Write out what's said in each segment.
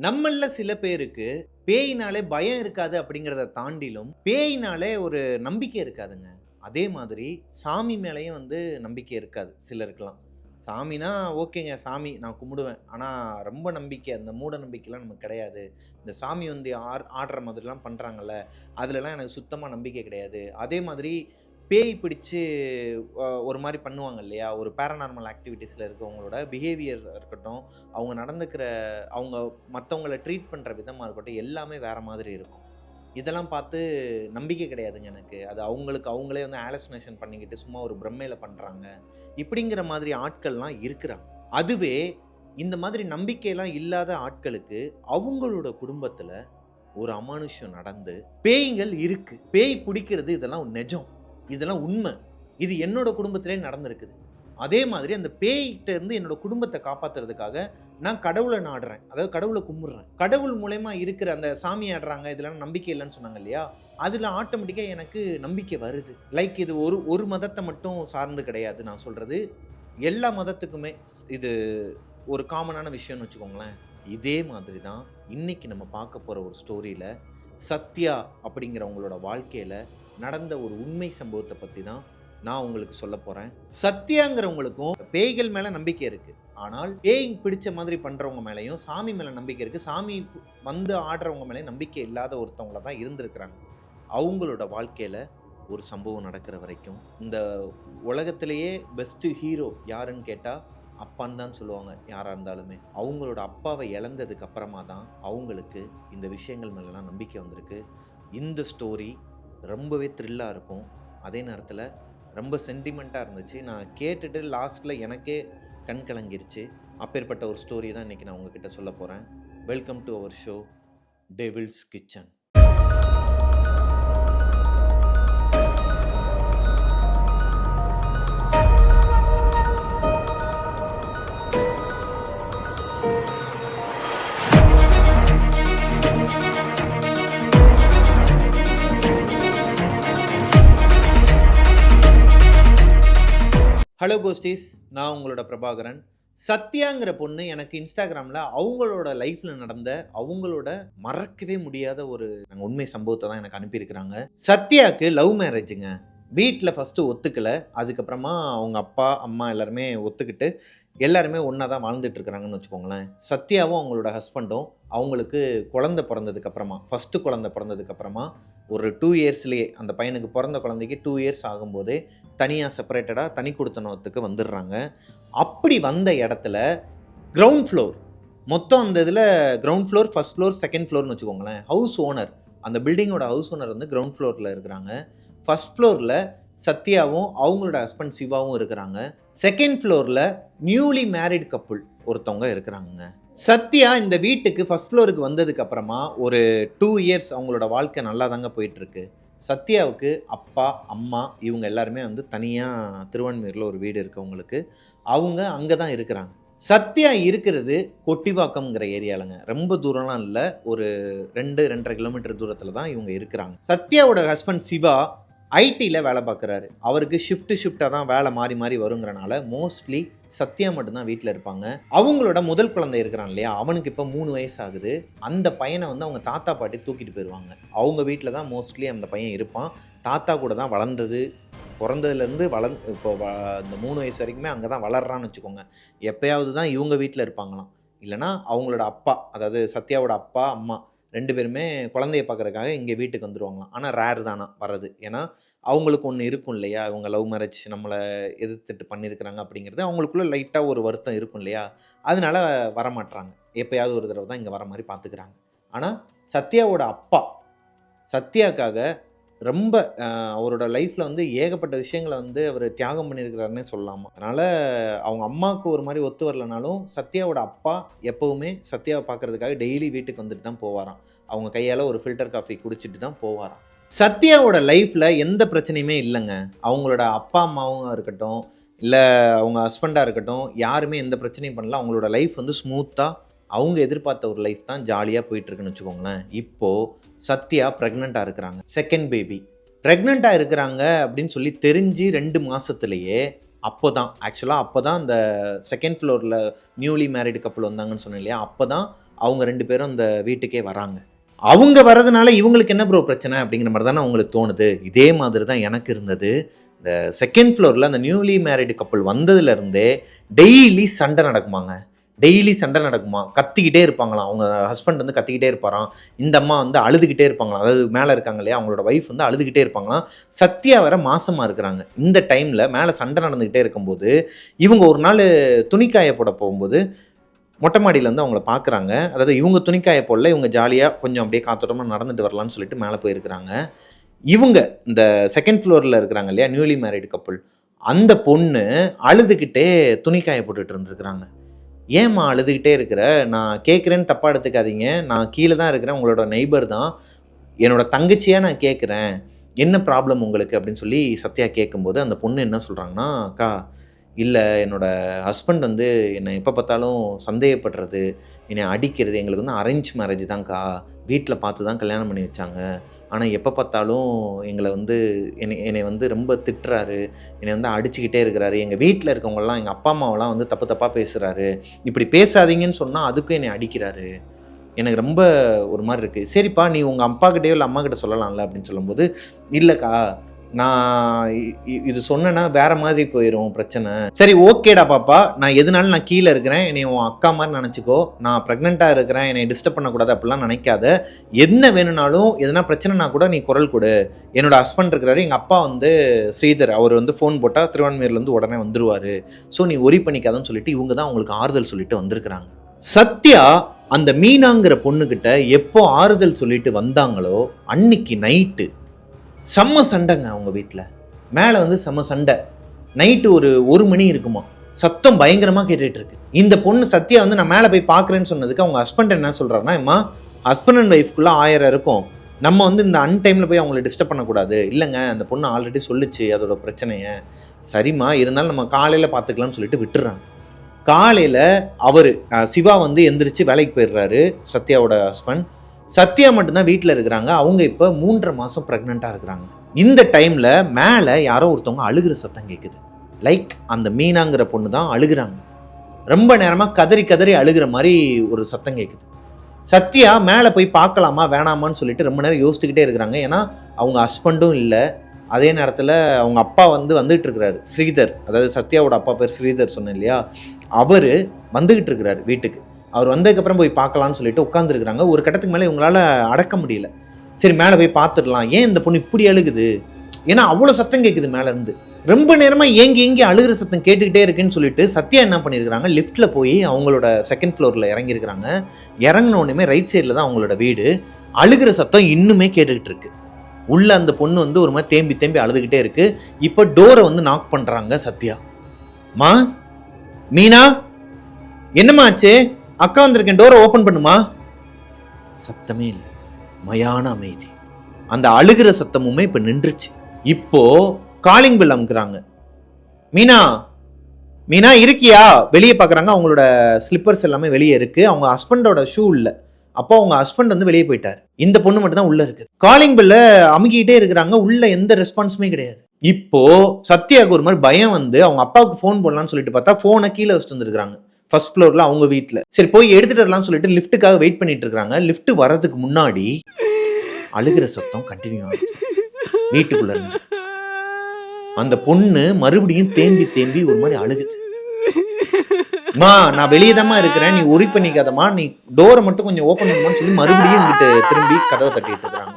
நம்மள சில பேருக்கு பேயினாலே பயம் இருக்காது அப்படிங்கிறத தாண்டிலும், பேயினாலே ஒரு நம்பிக்கை இருக்காதுங்க. அதே மாதிரி சாமி மேலயும் நம்பிக்கை இருக்காது சிலருக்குலாம். சாமினா ஓகேங்க, சாமி நான் கும்பிடுவேன். ஆனா ரொம்ப நம்பிக்கை, அந்த மூட நம்பிக்கைலாம் நமக்கு கிடையாது. இந்த சாமி ஆடுற மாதிரிலாம் பண்றாங்கல்ல, அதுலலாம் எனக்கு சுத்தமா நம்பிக்கை கிடையாது. அதே மாதிரி பேய் பிடிச்சு ஒரு மாரி பண்ணுவாங்க இல்லையா? ஒரு பேரநார்மல் ஆக்டிவிட்டீஸ்ல இருக்கவங்களோட பிஹேவியர் இருக்கட்டும், அவங்க நடந்துக்கிற அவங்க மத்தவங்கள ட்ரீட் பண்ற விதமா இருக்கட்டும், எல்லாமே வேற மாதிரி இருக்கும். இதெல்லாம் பார்த்து நம்பிக்கை கிடையாதுங்க எனக்கு. அது அவங்களுக்கு அவங்களே ஹாலுசினேஷன் பண்ணிக்கிட்டு சும்மா ஒரு பிரமையில பண்றாங்க. இப்படிங்கிற மாதிரி ஆட்கள்லாம் இருக்கிறாங்க. அதுவே இந்த மாதிரி நம்பிக்கைலாம் இல்லாத ஆட்களுக்கு அவங்களோட குடும்பத்துல ஒரு அமானுஷ்யம் நடந்து, பேய்கள் இருக்கு. பேய் புடிக்கிறது இதெல்லாம் நெஜம். இதெல்லாம் உண்மை. இது என்னோட குடும்பத்திலே நடந்திருக்குது. அதே மாதிரி அந்த பேய்கிட்ட இருந்து என்னோட குடும்பத்த காப்பாத்துறதுக்காக நான் கடவுள நாடுறேன். அதாவது கடவுள கும்பிடுறேன். கடவுள் மூலியமா இருக்கிற அந்த சாமி ஆடுறாங்க, இதெல்லாம் நம்பிக்கை இல்லன்னு சொன்னாங்க இல்லையா? அதுல ஆட்டோமேட்டிக்கா எனக்கு நம்பிக்கை வருது. லைக் இது ஒரு மதத்த மட்டும் சார்ந்து கிடையாது நான் சொல்றது. எல்லா மதத்துக்குமே இது ஒரு காமனான விஷயம்னு வச்சுக்கோங்களேன். இதே மாதிரி தான் இன்னைக்கு நம்ம பார்க்க போற ஒரு ஸ்டோரியில சத்யா அப்படிங்கிறவங்களோட வாழ்க்கையில நடந்த ஒரு உண்மை சம்பவத்தை பத்தி தான் நான் உங்களுக்கு சொல்ல போறேன். சத்யாங்கிறவங்களுக்கும் பேய்கள் மேல நம்பிக்கை இருக்கு. ஆனால் பேய் பிடிச்ச மாதிரி பண்றவங்க மேலயும் சாமி மேல நம்பிக்கை இருக்கு. சாமி ஆடுறவங்க மேல நம்பிக்கை இல்லாத ஒருத்தவங்கள தான் இருந்திருக்கிறாங்க. அவங்களோட வாழ்க்கையில ஒரு சம்பவம் நடக்கிற வரைக்கும் இந்த உலகத்திலேயே பெஸ்ட் ஹீரோ யாருன்னு கேட்டா அப்பான்னு தான் சொல்லுவாங்க யாரா இருந்தாலுமே. அவங்களோட அப்பாவை இழந்ததுக்கு அப்புறமா தான் அவங்களுக்கு இந்த விஷயங்கள் மேலலாம் நம்பிக்கை வந்திருக்கு. இந்த ஸ்டோரி ரொம்பவே த்ரில்லா இருக்கும். அதே நேரத்தில் ரொம்ப சென்டிமெண்ட்டாக இருந்துச்சு. நான் கேட்டுட்டு லாஸ்ட்டில் எனக்கே கண் கலங்கிருச்சு. அப்பேற்பட்ட ஒரு ஸ்டோரி தான் இன்றைக்கி நான் உங்ககிட்ட சொல்ல போகிறேன். Welcome to our show Devil's Kitchen. Hello ghosties, நான் உங்களோட பிரபாகரன். சத்யாங்கிற பொண்ணு எனக்கு இன்ஸ்டாகிராமில் அவங்களோட லைஃப்பில் நடந்த அவங்களோட மறக்கவே முடியாத ஒரு உண்மை சம்பவத்தை தான் எனக்கு அனுப்பியிருக்கிறாங்க. சத்யாவுக்கு லவ் மேரேஜுங்க. வீட்டில் ஃபஸ்ட்டு ஒத்துக்கலை. அதுக்கப்புறமா அவங்க அப்பா அம்மா எல்லாருமே ஒத்துக்கிட்டு எல்லாருமே ஒன்றா தான் வாழ்ந்துட்டு இருக்கிறாங்கன்னு வச்சுக்கோங்களேன். சத்யாவும் அவங்களோட ஹஸ்பண்டும் அவங்களுக்கு குழந்தை பிறந்ததுக்கப்புறமா, ஃபஸ்ட்டு குழந்தை பிறந்ததுக்கப்புறமா ஒரு 2 இயர்ஸ்லேயே அந்த பையனுக்கு பிறந்த குழந்தைக்கு 2 இயர்ஸ் ஆகும்போதே தனியாக செப்பரேட்டடாக தனி கொடுத்தனத்துக்கு வந்துடுறாங்க. அப்படி வந்த இடத்துல கிரவுண்ட் ஃப்ளோர் மொத்தம் அந்த இதில் ground floor, first floor, second ஃப்ளோர்னு வச்சுக்கோங்களேன். ஹவுஸ் ஓனர், அந்த பில்டிங்கோட ஹவுஸ் ஓனர் கிரவுண்ட் ஃப்ளோரில் இருக்கிறாங்க. ஃபஸ்ட் ஃப்ளோரில் சத்யாவும் அவங்களோட ஹஸ்பண்ட் சிவாவும் இருக்கிறாங்க. செகண்ட் ஃப்ளோரில் நியூலி மேரிட் கப்புள் ஒருத்தவங்க இருக்கிறாங்க. சத்யா இந்த வீட்டுக்கு ஃபஸ்ட் ஃப்ளோருக்கு வந்ததுக்கு அப்புறமா ஒரு 2 இயர்ஸ் அவங்களோட வாழ்க்கை நல்லா தாங்க போயிட்டுருக்கு. சத்யாவுக்கு அப்பா அம்மா இவங்க எல்லாருமே தனியாக திருவான்மியூரில் ஒரு வீடு இருக்குது அவங்களுக்கு. அவங்க அங்கே தான் இருக்கிறாங்க. சத்யா இருக்கிறது கொட்டிவாக்கம்ங்கிற ஏரியாலங்க. ரொம்ப தூரம்லாம் இல்லை, ஒரு 2-2.5 கிலோமீட்டர் தூரத்தில் தான் இவங்க இருக்கிறாங்க. சத்யாவோட ஹஸ்பண்ட் சிவா ஐடியில் வேலை பார்க்குறாரு. அவருக்கு ஷிஃப்ட்டாக தான் வேலை மாறி மாறி வருங்கிறனால மோஸ்ட்லி சத்யா மட்டும்தான் வீட்டில் இருப்பாங்க. அவங்களோட முதல் குழந்தை இருக்கிறான் இல்லையா, அவனுக்கு இப்போ 3 வயசு ஆகுது. அந்த பையனை அவங்க தாத்தா பாட்டி தூக்கிட்டு போயிடுவாங்க. அவங்க வீட்டில் தான் மோஸ்ட்லி அந்த பையன் இருப்பான். தாத்தா கூட தான் வளர்ந்தது. பிறந்ததுலேருந்து இப்போ இந்த 3 வயசு வரைக்குமே அங்கே தான் வளர்றான்னு வச்சுக்கோங்க. எப்போயாவது தான் இவங்க வீட்டில் இருப்பாங்களாம். இல்லைனா அவங்களோட அப்பா, அதாவது சத்யாவோட அப்பா அம்மா 2 பேருமே குழந்தைய பார்க்குறதுக்காக இங்கே வீட்டுக்கு வந்துடுவாங்களாம். ஆனால் ரேர் தானா வர்றது. ஏன்னா அவங்களுக்கு ஒன்று இருக்கும் இல்லையா, இவங்க லவ் மேரேஜ் நம்மளை எதிர்த்துட்டு பண்ணியிருக்கிறாங்க அப்படிங்கிறது அவங்களுக்குள்ள லைட்டாக ஒரு வருத்தம் இருக்கும் இல்லையா, அதனால வரமாட்றாங்க. எப்போயாவது ஒரு தடவை தான் இங்கே வர மாதிரி பார்த்துக்கிறாங்க. ஆனால் சத்யாவோட அப்பா சத்யாக்காக ரொம்ப அவரோட லைஃப்பில் ஏகப்பட்ட விஷயங்களை அவர் தியாகம் பண்ணியிருக்கிறாருன்னே சொல்லலாமா. அதனால் அவங்க அம்மாவுக்கு ஒரு மாதிரி ஒத்து வரலனாலும் சத்யாவோட அப்பா எப்போவுமே சத்யாவை பார்க்குறதுக்காக டெய்லி வீட்டுக்கு வந்துட்டு தான் போவாராம். அவங்க கையால் ஒரு ஃபில்டர் காஃபி குடிச்சிட்டு தான் போவாராம். சத்யாவோட லைஃப்பில் எந்த பிரச்சனையுமே இல்லைங்க. அவங்களோட அப்பா அம்மாவும் இருக்கட்டும், இல்லை அவங்க ஹஸ்பண்டாக இருக்கட்டும், யாருமே எந்த பிரச்சனையும் பண்ணல. அவங்களோட லைஃப் ஸ்மூத்தாக அவங்க எதிர்பார்த்த ஒரு லைஃப் தான் ஜாலியாக போயிட்டுருக்குன்னு வச்சுக்கோங்களேன். இப்போது சத்யா ப்ரெக்னெண்ட்டாக இருக்கிறாங்க. செகண்ட் பேபி ப்ரெக்னெண்ட்டாக இருக்கிறாங்க அப்படின்னு சொல்லி தெரிஞ்சு 2 மாதத்துலேயே அப்போ தான் அந்த செகண்ட் ஃப்ளோரில் நியூலி மேரிடு கப்புள் வந்தாங்கன்னு சொன்னேன் இல்லையா, அப்போ தான் அவங்க 2 பேரும் அந்த வீட்டுக்கே வராங்க. அவங்க வரதுனால இவங்களுக்கு என்ன ப்ரோ பிரச்சனை அப்படிங்கிற மாதிரி தானே அவங்களுக்கு தோணுது. இதே மாதிரி தான் எனக்கு இருந்தது. இந்த செகண்ட் ஃப்ளோரில் அந்த நியூலி மேரிடு கப்புள் வந்ததுலேருந்தே டெய்லி சண்டை நடக்குமாங்க. டெய்லி சண்டை நடக்குமா, கத்திக்கிட்டே இருப்பாங்களாம். அவங்க ஹஸ்பண்ட் வந்து கத்திக்கிட்டே இருப்பாராம், இந்த அம்மா வந்து அழுதுகிட்டே இருப்பாங்களாம். அதாவது மேலே இருக்காங்க இல்லையா, அவங்களோட ஒய்ஃப் வந்து அழுதுகிட்டே இருப்பாங்களாம். சத்யா வேற மாசமாக இருக்கிறாங்க. இந்த டைமில் மேலே சண்டை நடந்துக்கிட்டே இருக்கும்போது இவங்க ஒரு நாள் துணிக்காய போட போகும்போது மொட்டை மாடியில் வந்து அவங்கள பார்க்குறாங்க. அதாவது இவங்க துணிக்காய போடல, இவங்க ஜாலியாக கொஞ்சம் அப்படியே காத்தோட்டமாக நடந்துட்டு வரலான்னு சொல்லிட்டு மேலே போயிருக்கிறாங்க. இவங்க இந்த செகண்ட் ஃப்ளோரில் இருக்கிறாங்க இல்லையா நியூலி மேரிடு கப்புள், அந்த பொண்ணு அழுதுகிட்டே துணிக்காய போட்டுட்டு இருந்துருக்குறாங்க. ஏம்மா அழுதுகிட்டே இருக்கிற, நான் கேட்குறேன்னு தப்பாக எடுத்துக்காதீங்க, நான் கீழே தான் இருக்கிறேன், உங்களோட நெய்பர் தான், என்னோட தங்கச்சியாக நான் கேட்குறேன், என்ன ப்ராப்ளம் உங்களுக்கு அப்படின்னு சொல்லி சத்யா கேட்கும்போது அந்த பொண்ணு என்ன சொல்கிறாங்கன்னா, அக்கா இல்லை என்னோடய ஹஸ்பண்ட் வந்து என்னை எப்போ பார்த்தாலும் சந்தேகப்படுறது, என்னை அடிக்கிறது, எங்களுக்கு வந்து அரேஞ்ச் மேரேஜ் தான்க்கா, வீட்டில் பார்த்து தான் கல்யாணம் பண்ணி வச்சாங்க, ஆனால் எப்போ பார்த்தாலும் எங்களை வந்து என்னை வந்து ரொம்ப திட்டுறாரு, என்னை வந்து அடிச்சுக்கிட்டே இருக்கிறாரு, எங்கள் வீட்டில் இருக்கவங்கலாம் எங்கள் அப்பா அம்மாவெல்லாம் வந்து தப்பு தப்பாக பேசுகிறாரு, இப்படி பேசாதீங்கன்னு சொன்னால் அதுக்கும் என்னை அடிக்கிறாரு, எனக்கு ரொம்ப ஒரு மாதிரி இருக்குது. சரிப்பா நீ உங்கள் அப்பாக்கிட்டேயோ இல்லை அம்மாக்கிட்ட சொல்லலாம்ல அப்படின்னு சொல்லும்போது, இல்லைக்கா நான் இது சொன்னேன்னா வேற மாதிரி போயிடும் பிரச்சனை. சரி ஓகேடா பாப்பா, நான் எதுனாலும் நான் கீழே இருக்கிறேன், என்னை உன் அக்கா மாதிரி நினச்சிக்கோ, நான் ப்ரெக்னெண்ட்டாக இருக்கிறேன், என்னை டிஸ்டர்ப் பண்ணக்கூடாது அப்படிலாம் நினைக்காத, என்ன வேணும்னாலும் எதனா பிரச்சனைனா கூட நீ குரல் கொடு, என்னோட ஹஸ்பண்ட் இருக்கிறாரு, எங்கள் அப்பா வந்து ஸ்ரீதர், அவர் வந்து ஃபோன் போட்டால் திருவான்மையூர்லேருந்து உடனே வந்துருவார், ஸோ நீ ஒரி பண்ணிக்காதன்னு சொல்லிட்டு இவங்க தான் அவங்களுக்கு ஆறுதல் சொல்லிட்டு வந்திருக்கிறாங்க. சத்யா அந்த மீனாங்கிற பொண்ணுக்கிட்ட எப்போ ஆறுதல் சொல்லிட்டு வந்தாங்களோ அன்னைக்கு நைட்டு செம்ம சண்டைங்க. அவங்க வீட்டில் மேலே வந்து செம்ம சண்டை. நைட்டு ஒரு மணி இருக்குமா, சத்தம் பயங்கரமாக கேட்டுட்டு இருக்கு. இந்த பொண்ணு சத்யா வந்து நான் மேலே போய் பார்க்குறேன்னு சொன்னதுக்கு அவங்க ஹஸ்பண்ட் என்ன சொல்கிறாருன்னா, அம்மா ஹஸ்பண்ட் அண்ட் ஒய்ஃப்குள்ளே 1000 இருக்கும், நம்ம வந்து இந்த அன்டைமில் போய் அவங்கள டிஸ்டர்ப் பண்ணக்கூடாது. இல்லைங்க அந்த பொண்ணு ஆல்ரெடி சொல்லிச்சு அதோட பிரச்சனையை, சரிம்மா இருந்தாலும் நம்ம காலையில் பார்த்துக்கலாம்னு சொல்லிட்டு விட்டுறாங்க. காலையில் அவர் சிவா வந்து எந்திரிச்சு வேலைக்கு போயிடுறாரு, சத்யாவோட ஹஸ்பண்ட். சத்யா மட்டும்தான் வீட்டில் இருக்கிறாங்க. அவங்க இப்போ 3.5 மாதம் ப்ரெக்னெண்ட்டாக இருக்கிறாங்க. இந்த டைமில் மேலே யாரோ ஒருத்தவங்க அழுகிற சத்தம் கேட்குது. லைக் அந்த மீனாங்கிற பொண்ணு தான் அழுகிறாங்க. ரொம்ப நேரமாக கதறி கதறி அழுகிற மாதிரி ஒரு சத்தம் கேட்குது. சத்யா மேலே போய் பார்க்கலாமா வேணாமான்னு சொல்லிட்டு ரொம்ப நேரம் யோசிச்சுக்கிட்டே இருக்கிறாங்க. ஏன்னா அவங்க ஹஸ்பண்டும் இல்லை, அதே நேரத்தில் அவங்க அப்பா வந்துட்டு இருக்கிறாரு ஸ்ரீதர், அதாவது சத்யாவோட அப்பா பேர் ஸ்ரீதர் சொன்னேன் இல்லையா, அவர் வந்துக்கிட்டு இருக்கிறாரு வீட்டுக்கு. அவர் வந்ததுக்கப்புறம் போய் பார்க்கலான்னு சொல்லிட்டு உட்காந்துருக்குறாங்க. ஒரு கட்டத்துக்கு மேலே இவங்களால அடக்க முடியல. சரி மேலே போய் பார்த்துடலாம், ஏன் இந்த பொண்ணு இப்படி அழுகுது, ஏன்னா அவ்வளோ சத்தம் கேட்குது மேலேருந்து, ரொம்ப நேரமாக ஏங்கி அழுகிற சத்தம் கேட்டுக்கிட்டே இருக்குன்னு சொல்லிட்டு சத்யா என்ன பண்ணியிருக்கிறாங்க, லிஃப்ட்டில் போய் அவங்களோட செகண்ட் ஃப்ளோரில் இறங்கியிருக்கிறாங்க. இறங்கினோடனே ரைட் சைடில் தான் அவங்களோட வீடு. அழுகிற சத்தம் இன்னுமே கேட்டுக்கிட்டு இருக்கு. உள்ள அந்த பொண்ணு வந்து ஒரு மாதிரி தேம்பி அழுதுகிட்டே இருக்கு. இப்போ டோரை வந்து நாக் பண்றாங்க சத்யா. மா மீனா என்னம்மா ஆச்சு, அக்கா வந்திருக்கேன், டோரை ஓபன் பண்ணுமா. சத்தமே இல்லை, மயான அமைதி. அந்த அழுகிற சத்தமுமே இப்ப நின்றுச்சு. இப்போ காலிங் பெல் அமுக்குறாங்க. மீனா மீனா இருக்கியா, வெளியே பாக்குறாங்க. அவங்களோட ஸ்லிப்பர்ஸ் எல்லாமே வெளியே இருக்கு, அவங்க ஹஸ்பண்டோட ஷூ இல்லை. அப்போ அவங்க ஹஸ்பண்ட் வந்து வெளியே போயிட்டார். இந்த பொண்ணு மட்டும் தான் உள்ள இருக்கு. காலிங் பெல்ல அமுக்கிட்டே இருக்கிறாங்க, உள்ள எந்த ரெஸ்பான்ஸுமே கிடையாது. இப்போ சத்யாவுக்கு ஒரு மாதிரி பயம் வந்து அவங்க அப்பாவுக்கு ஃபோன் போடலாம்னு சொல்லிட்டு பார்த்தா ஃபோனை கீழே வச்சுட்டு வந்துருக்காங்க ஃபர்ஸ்ட் ஃப்ளோர்ல அவங்க வீட்டில். சரி போய் எடுத்துட்டு வரலாம்னு சொல்லிட்டு லிஃப்ட்டுக்காக வெயிட் பண்ணிட்டு இருக்காங்க. லிஃப்ட் வர்றதுக்கு முன்னாடி அழுகிற சத்தம் கண்டினியூ ஆகுது வீட்டுக்குள்ள இருந்து. அந்த பொண்ணு மறுபடியும் தேம்பி ஒரு மாதிரி அழுகுது. மா நான் வெளியே தான் இருக்கிறேன், நீ ஒரி பண்ணிக்காதமா, நீ டோரை மட்டும் கொஞ்சம் ஓப்பன் பண்ணுமான்னு சொல்லி மறுபடியும் இங்கிட்டு திரும்பி கதவை தட்டிட்டு இருக்கிறாங்க.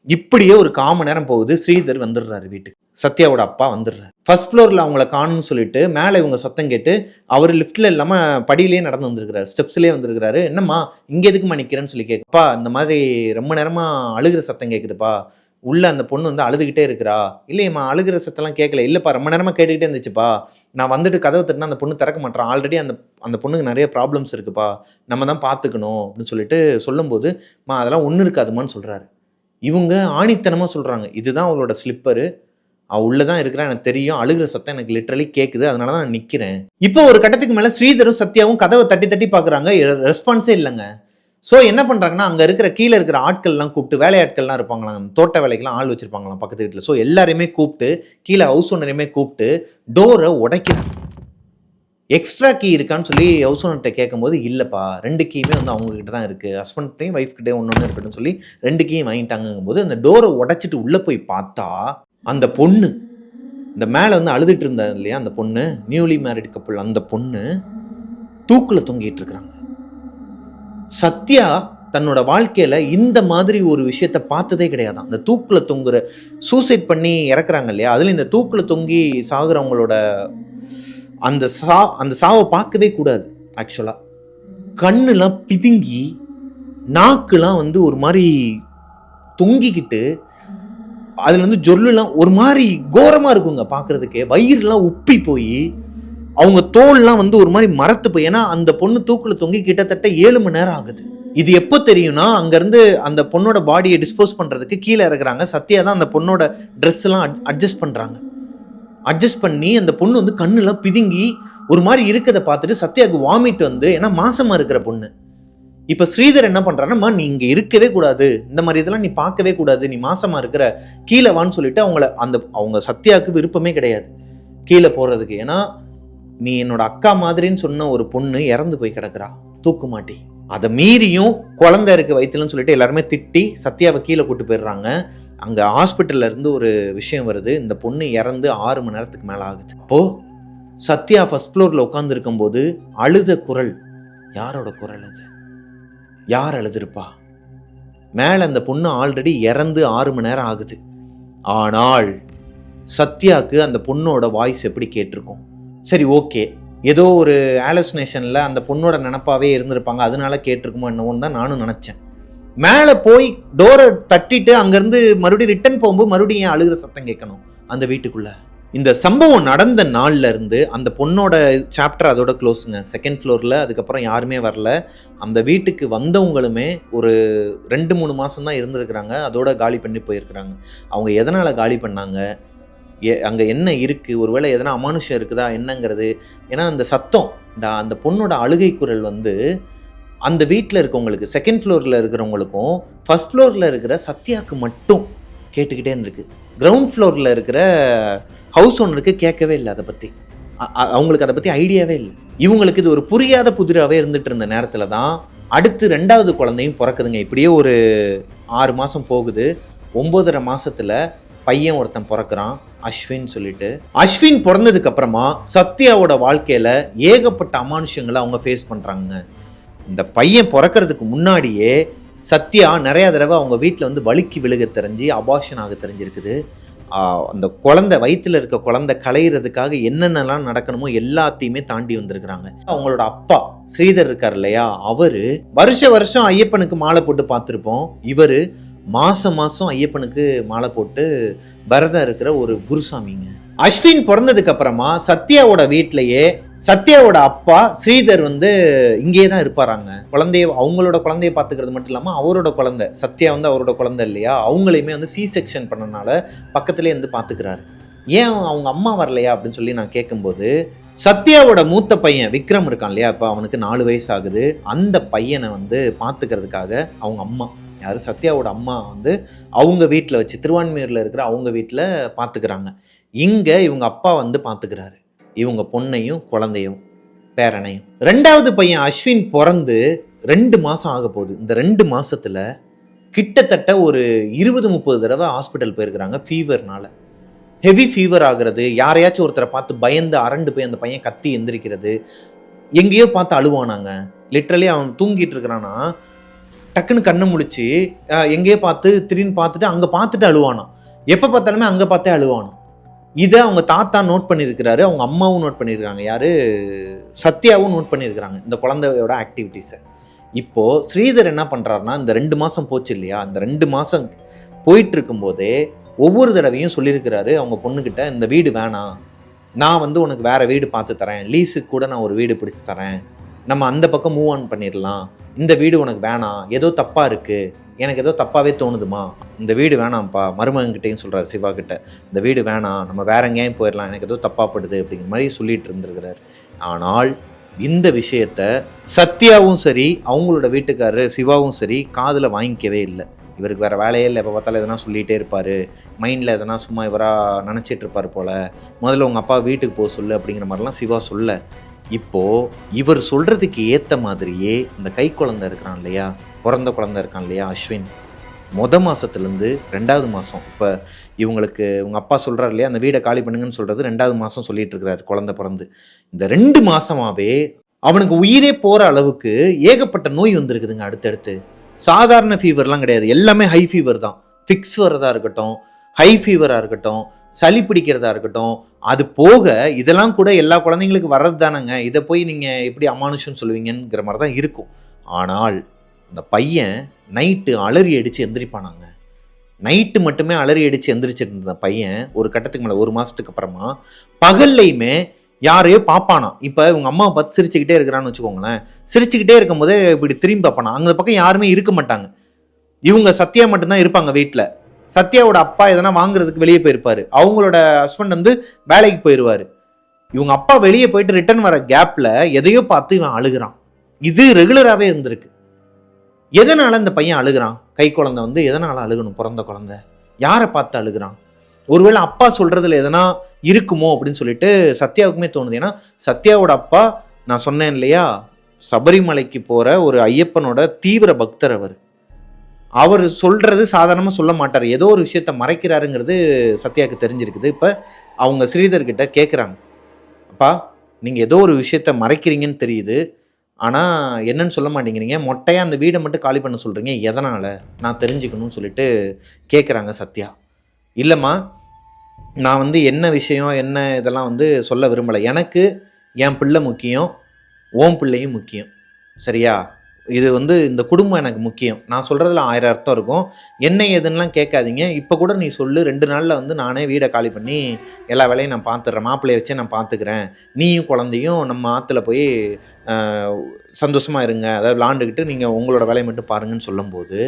இப்படியே ஒரு 1/4 மணி நேரம் போகுது. ஸ்ரீதர் வந்துடுறாரு வீட்டுக்கு, சத்யாவோட அப்பா வந்துடுறாரு. ஃபர்ஸ்ட் ஃப்ளோர்ல அவங்கள காணும்னு சொல்லிட்டு மேலே இவங்க சத்தம் கேட்டு அவர் லிஃப்ட்ல இல்லாம படியிலேயே நடந்து வந்திருக்கிறாரு, ஸ்டெப்ஸ்லேயே வந்திருக்கிறாரு. என்னம்மா இங்க எதுக்குமா நிக்கிறேன்னு சொல்லி கேட்கப்பா, இந்த மாதிரி ரொம்ப நேரமா அழுகிற சத்தம் கேட்குதுப்பா, உள்ள அந்த பொண்ணு வந்து அழுதுகிட்டே இருக்கிறா. இல்லையம்மா அழுகிற சத்தம்லாம் கேட்கல. இல்லைப்பா ரொம்ப நேரமாக கேட்டுக்கிட்டே இருந்துச்சுப்பா, நான் வந்துட்டு கதவை தட்டினா அந்த பொண்ணு திறக்க மாட்டான், ஆல்ரெடி அந்த பொண்ணுக்கு நிறைய ப்ராப்ளம்ஸ் இருக்குப்பா, நம்ம தான் பார்த்துக்கணும் அப்படின்னு சொல்லிட்டு சொல்லும்போது, அதெல்லாம் ஒன்றும் இருக்காதுமான்னு சொல்கிறாரு. இவங்க ஆணித்தனமாக சொல்கிறாங்க, இதுதான் அவளோட ஸ்லிப்பரு, அவள் உள்ளே தான் இருக்கிறா, எனக்கு தெரியும், அழுகிற சத்தம் எனக்கு லிட்டரலி கேட்குது, அதனால தான் நான் நிற்கிறேன். இப்போ ஒரு கட்டத்துக்கு மேலே ஸ்ரீதரும் சத்யாவும் கதவை தட்டி பார்க்குறாங்க, ரெஸ்பான்ஸே இல்லைங்க. ஸோ என்ன பண்ணுறாங்கன்னா, அங்கே இருக்கிற கீழே இருக்கிற ஆட்கள்லாம் கூப்பிட்டு, வேலையாட்கள்லாம் இருப்பாங்களாம், தோட்ட வேலைக்கெல்லாம் ஆள் வச்சுருப்பாங்களாம் பக்கத்து வீட்டில். ஸோ எல்லாரையுமே கூப்பிட்டு, கீழே ஹவுஸ் ஓனரையுமே கூப்பிட்டு டோரை உடைக்கிறாங்க. எக்ஸ்ட்ரா கீ இருக்கான்னு சொல்லி ஹவுஸ் ஓனர்கிட்ட கேட்கும்போது இல்லைப்பா 2 கீயுமே வந்து அவங்ககிட்ட தான் இருக்குது, ஹஸ்பண்ட்டையும் ஒய்ஃப்கிட்டே ஒன்று இருக்கட்டும்னு சொல்லி 2 கீயும் வாங்கிட்டாங்கும் போது அந்த டோரை உடைச்சிட்டு உள்ளே போய் பார்த்தா அந்த பொண்ணு, இந்த மேலே வந்து அழுதுட்டு இருந்தா இல்லையா அந்த பொண்ணு, நியூலி மேரிட் கப்புள், அந்த பொண்ணு தூக்கில் தொங்கிட்டு இருக்கிறாங்க. சத்யா தன்னோட வாழ்க்கையில இந்த மாதிரி ஒரு விஷயத்த பார்த்ததே கிடையாது. அந்த தூக்குல தொங்குற சூசைட் பண்ணி இறக்குறாங்க இல்லையா, அதுல இந்த தூக்குல தொங்கி சாகுறவங்களோட அந்த சாவை பார்க்கவே கூடாது. ஆக்சுவலா கண்ணுலாம் பிதுங்கி நாக்குலாம் வந்து ஒரு மாதிரி தொங்கிக்கிட்டு அதுல வந்து ஜொல்லுலாம் ஒரு மாதிரி கோரமா இருக்குங்க பார்க்கறதுக்கே. வயிறுலாம் உப்பி போய் அவங்க தோல்லாம் வந்து ஒரு மாதிரி மரத்து போய், ஏன்னா அந்த பொண்ணு தூக்குல தொங்கி கிட்டத்தட்ட 7 மணி நேரம் ஆகுது. இது எப்போ தெரியும்னா, அங்கேருந்து அந்த பொண்ணோட பாடியை டிஸ்போஸ் பண்ணுறதுக்கு கீழே இறக்குறாங்க. சத்யா தான் அந்த பொண்ணோட ட்ரெஸ் எல்லாம் அட்ஜஸ்ட் பண்ணுறாங்க. அட்ஜஸ்ட் பண்ணி அந்த பொண்ணு வந்து கண்ணுலாம் பிதுங்கி ஒரு மாதிரி இருக்கிறத பார்த்துட்டு சத்யாவுக்கு வாமிட் வந்து, ஏன்னா மாசமாக இருக்கிற பொண்ணு. இப்போ ஸ்ரீதர் என்ன பண்ணுறாருன்னா, நீ இங்கே இருக்கவே கூடாது, இந்த மாதிரி இதெல்லாம் நீ பார்க்கவே கூடாது, நீ மாசமாக இருக்கிற, கீழே வான்னு சொல்லிட்டு அவங்க சத்யாவுக்கு விருப்பமே கிடையாது கீழே போகிறதுக்கு. ஏன்னா நீ என்னோட அக்கா மாதிரின்னு சொன்ன ஒரு பொண்ணு இறந்து போய் கிடக்குறா தூக்கு மாட்டி, அதை மீறியும் குழந்தை இருக்கு வயிற்றுலன்னு சொல்லிட்டு எல்லாருமே திட்டி சத்யாவை கீழே கூட்டு போயிடுறாங்க. அங்கே ஹாஸ்பிட்டல்ல இருந்து ஒரு விஷயம் வருது, இந்த பொண்ணு இறந்து 6 மணி நேரத்துக்கு மேலே ஆகுது. அப்போ சத்யா ஃபர்ஸ்ட் ஃப்ளோரில் உட்கார்ந்து இருக்கும்போது அழுத குரல், யாரோட குரல் அது? யார் அழுதுருப்பா? மேலே அந்த பொண்ணு ஆல்ரெடி இறந்து 6 மணி நேரம் ஆகுது. ஆனால் சத்யாவுக்கு அந்த பொண்ணோட வாய்ஸ் எப்படி கேட்டிருக்கும்? சரி, ஓகே, ஏதோ ஒரு ஆலோசினேஷனில் அந்த பொண்ணோட நினப்பாவே இருந்திருப்பாங்க, அதனால கேட்டிருக்குமோ என்னவோன்னு தான் நானும் நினச்சேன். மேலே போய் டோரை தட்டிட்டு அங்கேருந்து மறுபடியும் ரிட்டர்ன் போகும்போது மறுபடியும் ஏன் அழுகிற சத்தம் கேட்கணும் அந்த வீட்டுக்குள்ள? இந்த சம்பவம் நடந்த நாள்ல இருந்து அந்த பொண்ணோட சாப்டர் அதோட க்ளோஸுங்க. 2nd ஃப்ளோரில் அதுக்கப்புறம் யாருமே வரல. அந்த வீட்டுக்கு வந்தவங்களுமே ஒரு 2-3 மாதம் தான் இருந்திருக்கிறாங்க, அதோட காலி பண்ணி போயிருக்கிறாங்க. அவங்க எதனால் காலி பண்ணாங்க, அங்கே என்ன இருக்குது, ஒருவேளை எதனா அமானுஷம் இருக்குதா என்னங்கிறது. ஏன்னா அந்த சத்தம், அந்த பொண்ணோட அழுகை குரல் வந்து அந்த வீட்டில் இருக்கவங்களுக்கு, 2nd ஃப்ளோரில் இருக்கிறவங்களுக்கும் 1st ஃப்ளோரில் இருக்கிற சத்யாவுக்கு மட்டும் கேட்டுக்கிட்டே இருந்திருக்கு. கிரவுண்ட் ஃப்ளோரில் இருக்கிற ஹவுஸ் ஓனருக்கு கேட்கவே இல்லை, அதை பற்றி அவங்களுக்கு அதை பற்றி ஐடியாவே இல்லை. இவங்களுக்கு இது ஒரு புரியாத புதிராகவே இருந்துட்டு இருந்த நேரத்தில் தான் அடுத்து 2வது குழந்தையும் பிறக்குதுங்க. இப்படியே ஒரு 6 மாதம் போகுது. 9.5 மாதத்தில் பையன் ஒருத்தன் பிறக்கிறான், அஸ்வின் சொல்லிட்டு. அஸ்வின் பிறந்ததுக்கு அப்புறமா சத்யாவோட வாழ்க்கையில ஏகப்பட்ட அமானுஷங்களை அவங்க ஃபேஸ் பண்றாங்க. இந்த பையன் பிறக்கிறதுக்கு முன்னாடியே சத்யா நிறைய தடவை அவங்க வீட்டில் வந்து வலிக்கு விழுக தெரிஞ்சு அபார்ஷன் ஆக தெரிஞ்சிருக்குது. அந்த குழந்தை வயிற்றுல இருக்க குழந்தை களையிறதுக்காக என்னென்னலாம் நடக்கணுமோ எல்லாத்தையுமே தாண்டி வந்திருக்கிறாங்க. அவங்களோட அப்பா ஸ்ரீதர் இருக்கார் இல்லையா, அவரு வருஷம் ஐயப்பனுக்கு மாலை போட்டு பார்த்துருப்போம். இவரு மாசம் ஐயப்பனுக்கு மாலை போட்டு பரதம் இருக்கிற ஒரு குருசாமிங்க. அஸ்வின் பிறந்ததுக்கு அப்புறமா சத்யாவோட வீட்டிலேயே சத்யாவோட அப்பா ஸ்ரீதர் வந்து இங்கே தான் இருப்பாராங்க. அவங்களோட குழந்தைய பார்த்துக்கிறது மட்டும் இல்லாமல் அவரோட குழந்தை, சத்யா வந்து அவரோட குழந்தை இல்லையா, அவங்களையுமே வந்து C-செக்ஷன் பண்ணனால பக்கத்துலேயே வந்து பார்த்துக்கிறாரு. ஏன் அவங்க அம்மா வரலையா அப்படின்னு சொல்லி நான் கேட்கும்போது, சத்யாவோட மூத்த பையன் விக்ரம் இருக்கான் இல்லையா, இப்போ அவனுக்கு 4 வயசு ஆகுது, அந்த பையனை வந்து பார்த்துக்கிறதுக்காக அவங்க அம்மா, யார் சத்யாவோட அம்மா வந்து அவங்க வீட்டில் வச்சு திருவான்மையூரில் இருக்கிற அவங்க வீட்டில் பார்த்துக்கிறாங்க. இங்கே இவங்க அப்பா வந்து பார்த்துக்கிறாரு இவங்க பொண்ணையும் குழந்தையும் பேரனையும். 2வது பையன் அஸ்வின் பிறந்து 2 மாதம் ஆக போகுது. இந்த 2 மாதத்தில் கிட்டத்தட்ட ஒரு 20-30 தடவை ஹாஸ்பிட்டல் போயிருக்கிறாங்க ஃபீவர்னால. ஹெவி ஃபீவர் ஆகுறது, யாரையாச்சும் ஒருத்தரை பார்த்து பயந்து அரண்டு போய் அந்த பையன் கத்தி எந்திரிக்கிறது, எங்கேயோ பார்த்து அழுவானாங்க. லிட்ரலி அவன் தூங்கிட்டு இருக்கிறான்னா டக்குன்னு கண்ணு முழிச்சு எங்கேயோ பார்த்து திடீர்னு பார்த்துட்டு அங்கே பார்த்துட்டு அழுவானான். எப்போ பார்த்தாலுமே அங்கே பார்த்தே அழுவானான். இதை அவங்க தாத்தா நோட் பண்ணியிருக்கிறாரு, அவங்க அம்மாவும் நோட் பண்ணியிருக்காங்க, யாரு சத்யாவும் நோட் பண்ணியிருக்கிறாங்க இந்த குழந்தையோட ஆக்டிவிட்டீஸை. இப்போது ஸ்ரீதர் என்ன பண்ணுறாருனா, இந்த 2 மாதம் போச்சு இல்லையா, இந்த 2 மாதம் போயிட்டு இருக்கும்போதே ஒவ்வொரு தடவையும் சொல்லியிருக்கிறாரு அவங்க பொண்ணுக்கிட்ட, இந்த வீடு வேணாம், நான் வந்து உனக்கு வேறு வீடு பார்த்து தரேன், லீஸுக்கு கூட நான் ஒரு வீடு பிடிச்சி தரேன், நம்ம அந்த பக்கம் மூவ் ஆன் பண்ணிடலாம், இந்த வீடு உனக்கு வேணாம், ஏதோ தப்பாக இருக்குது, எனக்கு ஏதோ தப்பாகவே தோணுதுமா, இந்த வீடு வேணாம்ப்பா. மருமகன்கிட்டையும் சொல்கிறார் சிவா கிட்ட, இந்த வீடு வேணாம், நம்ம வேற எங்கேயும் போயிடலாம், எனக்கு ஏதோ தப்பாப்படுது அப்படிங்கிற மாதிரி சொல்லிட்டு இருந்திருக்கிறார். ஆனால் இந்த விஷயத்த சத்யாவும் சரி அவங்களோட வீட்டுக்காரர் சிவாவும் சரி காதில் வாங்கிக்கவே இல்லை. இவருக்கு வேறு வேலையே இல்லை, எப்போ பார்த்தாலும் எதனா சொல்லிகிட்டே இருப்பார், மைண்டில் எதனா சும்மா இவராக நினச்சிட்டு இருப்பார் போல், முதல்ல உங்கள் அப்பா வீட்டுக்கு போக சொல்லு அப்படிங்கிற மாதிரிலாம் சிவா சொல்ல, இப்போ இவர் சொல்றதுக்கு ஏத்த மாதிரியே இந்த கை குழந்தை இருக்கிறான் இல்லையா, பிறந்த குழந்தை இருக்கான் இல்லையா அஸ்வின், மாசத்துலேருந்து 2வது மாதம், இப்போ இவங்களுக்கு உங்கள் அப்பா சொல்கிறார் இல்லையா அந்த வீடை காலி பண்ணுங்கன்னு சொல்கிறது 2வது மாதம் சொல்லிட்டு இருக்கிறாரு குழந்தை பிறந்து. இந்த 2 மாதமாகவே அவனுக்கு உயிரே போகிற அளவுக்கு ஏகப்பட்ட நோய் வந்திருக்குதுங்க அடுத்தடுத்து. சாதாரண ஃபீவர்லாம் கிடையாது, எல்லாமே ஹை ஃபீவர் தான். ஃபிக்ஸ் வர்றதா இருக்கட்டும், ஹை ஃபீவராக இருக்கட்டும், சளி பிடிக்கிறதா இருக்கட்டும், அது போக இதெல்லாம் கூட எல்லா குழந்தைங்களுக்கு வர்றது தானேங்க. இதை போய் நீங்கள் எப்படி அமானுஷம்னு சொல்லுவீங்கிற மாதிரி தான் இருக்கும். ஆனால் இந்த பையன் நைட்டு அலறி அடித்து எந்திரிப்பானாங்க. நைட்டு மட்டுமே அலறி அடித்து எந்திரிச்சிட்டு இருந்த பையன் ஒரு கட்டத்துக்கு மேலே 1 மாதத்துக்கு அப்புறமா பகல்லையுமே யாரையோ பார்ப்பானா. இப்போ இவங்க அம்மாவை பார்த்து சிரிச்சுக்கிட்டே இருக்கிறான்னு வச்சுக்கோங்களேன், சிரிச்சுக்கிட்டே இருக்கும் போதே இப்படி திரும்பி பார்ப்பானா. அந்த பக்கம் யாருமே இருக்க மாட்டாங்க, இவங்க சத்யா மட்டும்தான் இருப்பாங்க வீட்டில். சத்யாவோட அப்பா எதனா வாங்குறதுக்கு வெளியே போயிருப்பாரு, அவங்களோட ஹஸ்பண்ட் வந்து வேலைக்கு போயிடுவார். இவங்க அப்பா வெளியே போயிட்டு ரிட்டர்ன் வர கேப்பில் எதையோ பார்த்து இவன் அழுகிறான். இது ரெகுலராகவே இருந்திருக்கு. எதனால இந்த பையன் அழுகிறான்? கை குழந்தை வந்து எதனால அழுகணும்? பிறந்த குழந்தை யாரை பார்த்து அழுகிறான்? ஒருவேளை அப்பா சொல்றதுல எதனா இருக்குமோ அப்படின்னு சொல்லிட்டு சத்யாவுக்குமே தோணுது. ஏன்னா சத்யாவோட அப்பா, நான் சொன்னேன் இல்லையா, சபரிமலைக்கு போற ஒரு ஐயப்பனோட தீவிர பக்தர். அவர் சொல்றது சாதாரணமாக சொல்ல மாட்டார், ஏதோ ஒரு விஷயத்த மறைக்கிறாருங்கிறது சத்யாவுக்கு தெரிஞ்சிருக்குது. இப்போ அவங்க ஸ்ரீதர்கிட்ட கேட்குறாங்க, அப்பா நீங்கள் ஏதோ ஒரு விஷயத்த மறைக்கிறீங்கன்னு தெரியுது, ஆனால் என்னன்னு சொல்ல மாட்டேங்கிறீங்க, மொட்டையாக அந்த வீடை மட்டும் காலி பண்ண சொல்கிறீங்க, எதனால் நான் தெரிஞ்சுக்கணும்னு சொல்லிட்டு கேட்குறாங்க சத்யா. இல்லைம்மா, நான் வந்து என்ன விஷயம் என்ன இதெல்லாம் வந்து சொல்ல விரும்பலை, எனக்கு என் பிள்ளை முக்கியம், ஓம் பிள்ளையும் முக்கியம், சரியா? இது வந்து இந்த குடும்பம் எனக்கு முக்கியம். நான் சொல்கிறதுல 1000 அர்த்தம் இருக்கும், என்ன ஏதுன்னெலாம் கேட்காதீங்க. இப்போ கூட நீ சொல்லு, 2 நாளில் வந்து நானே வீடை காலி பண்ணி எல்லா வேலையும் நான் பார்த்துட்றேன், மாப்பிள்ளையை வச்சே நான் பார்த்துக்கிறேன், நீயும் குழந்தையும் நம்ம ஆற்றுல போய் சந்தோஷமாக இருங்க, அதாவது விளாண்டுக்கிட்டு நீங்கள் உங்களோட வேலையை மட்டும் பாருங்கன்னு சொல்லும்போது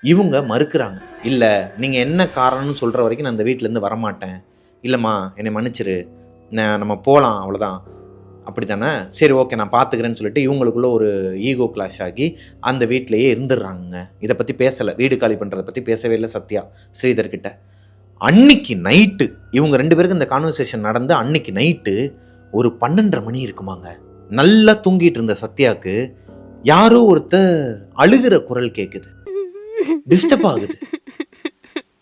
இவங்க மறுக்கிறாங்க. இல்லை, நீங்கள் என்ன காரணம்னு சொல்கிற வரைக்கும் நான் அந்த வீட்டிலேருந்து வரமாட்டேன், இல்லைம்மா என்னை மன்னிச்சிரு, நம்ம போகலாம் அவ்வளோதான், அப்படி தானே, சரி ஓகே நான் பார்த்துக்கிறேன்னு சொல்லிட்டு இவங்களுக்குள்ள ஒரு ஈகோ கிளாஷ் ஆகி அந்த வீட்டிலையே இருந்துடுறாங்க. இதை பற்றி பேசலை, வீடு காலி பண்ணுறதை பற்றி பேசவே இல்லை சத்யா ஸ்ரீதர்கிட்ட. அன்னைக்கு நைட்டு இவங்க 2 பேருக்கு இந்த கான்வர்சேஷன் நடந்து அன்னைக்கு நைட்டு ஒரு 12:30 மணி இருக்குமாங்க. நல்லா தூங்கிட்டு இருந்த சத்யாவுக்கு யாரோ ஒருத்தர் அழுகிற குரல் கேட்குது, டிஸ்டர்ப் ஆகுது.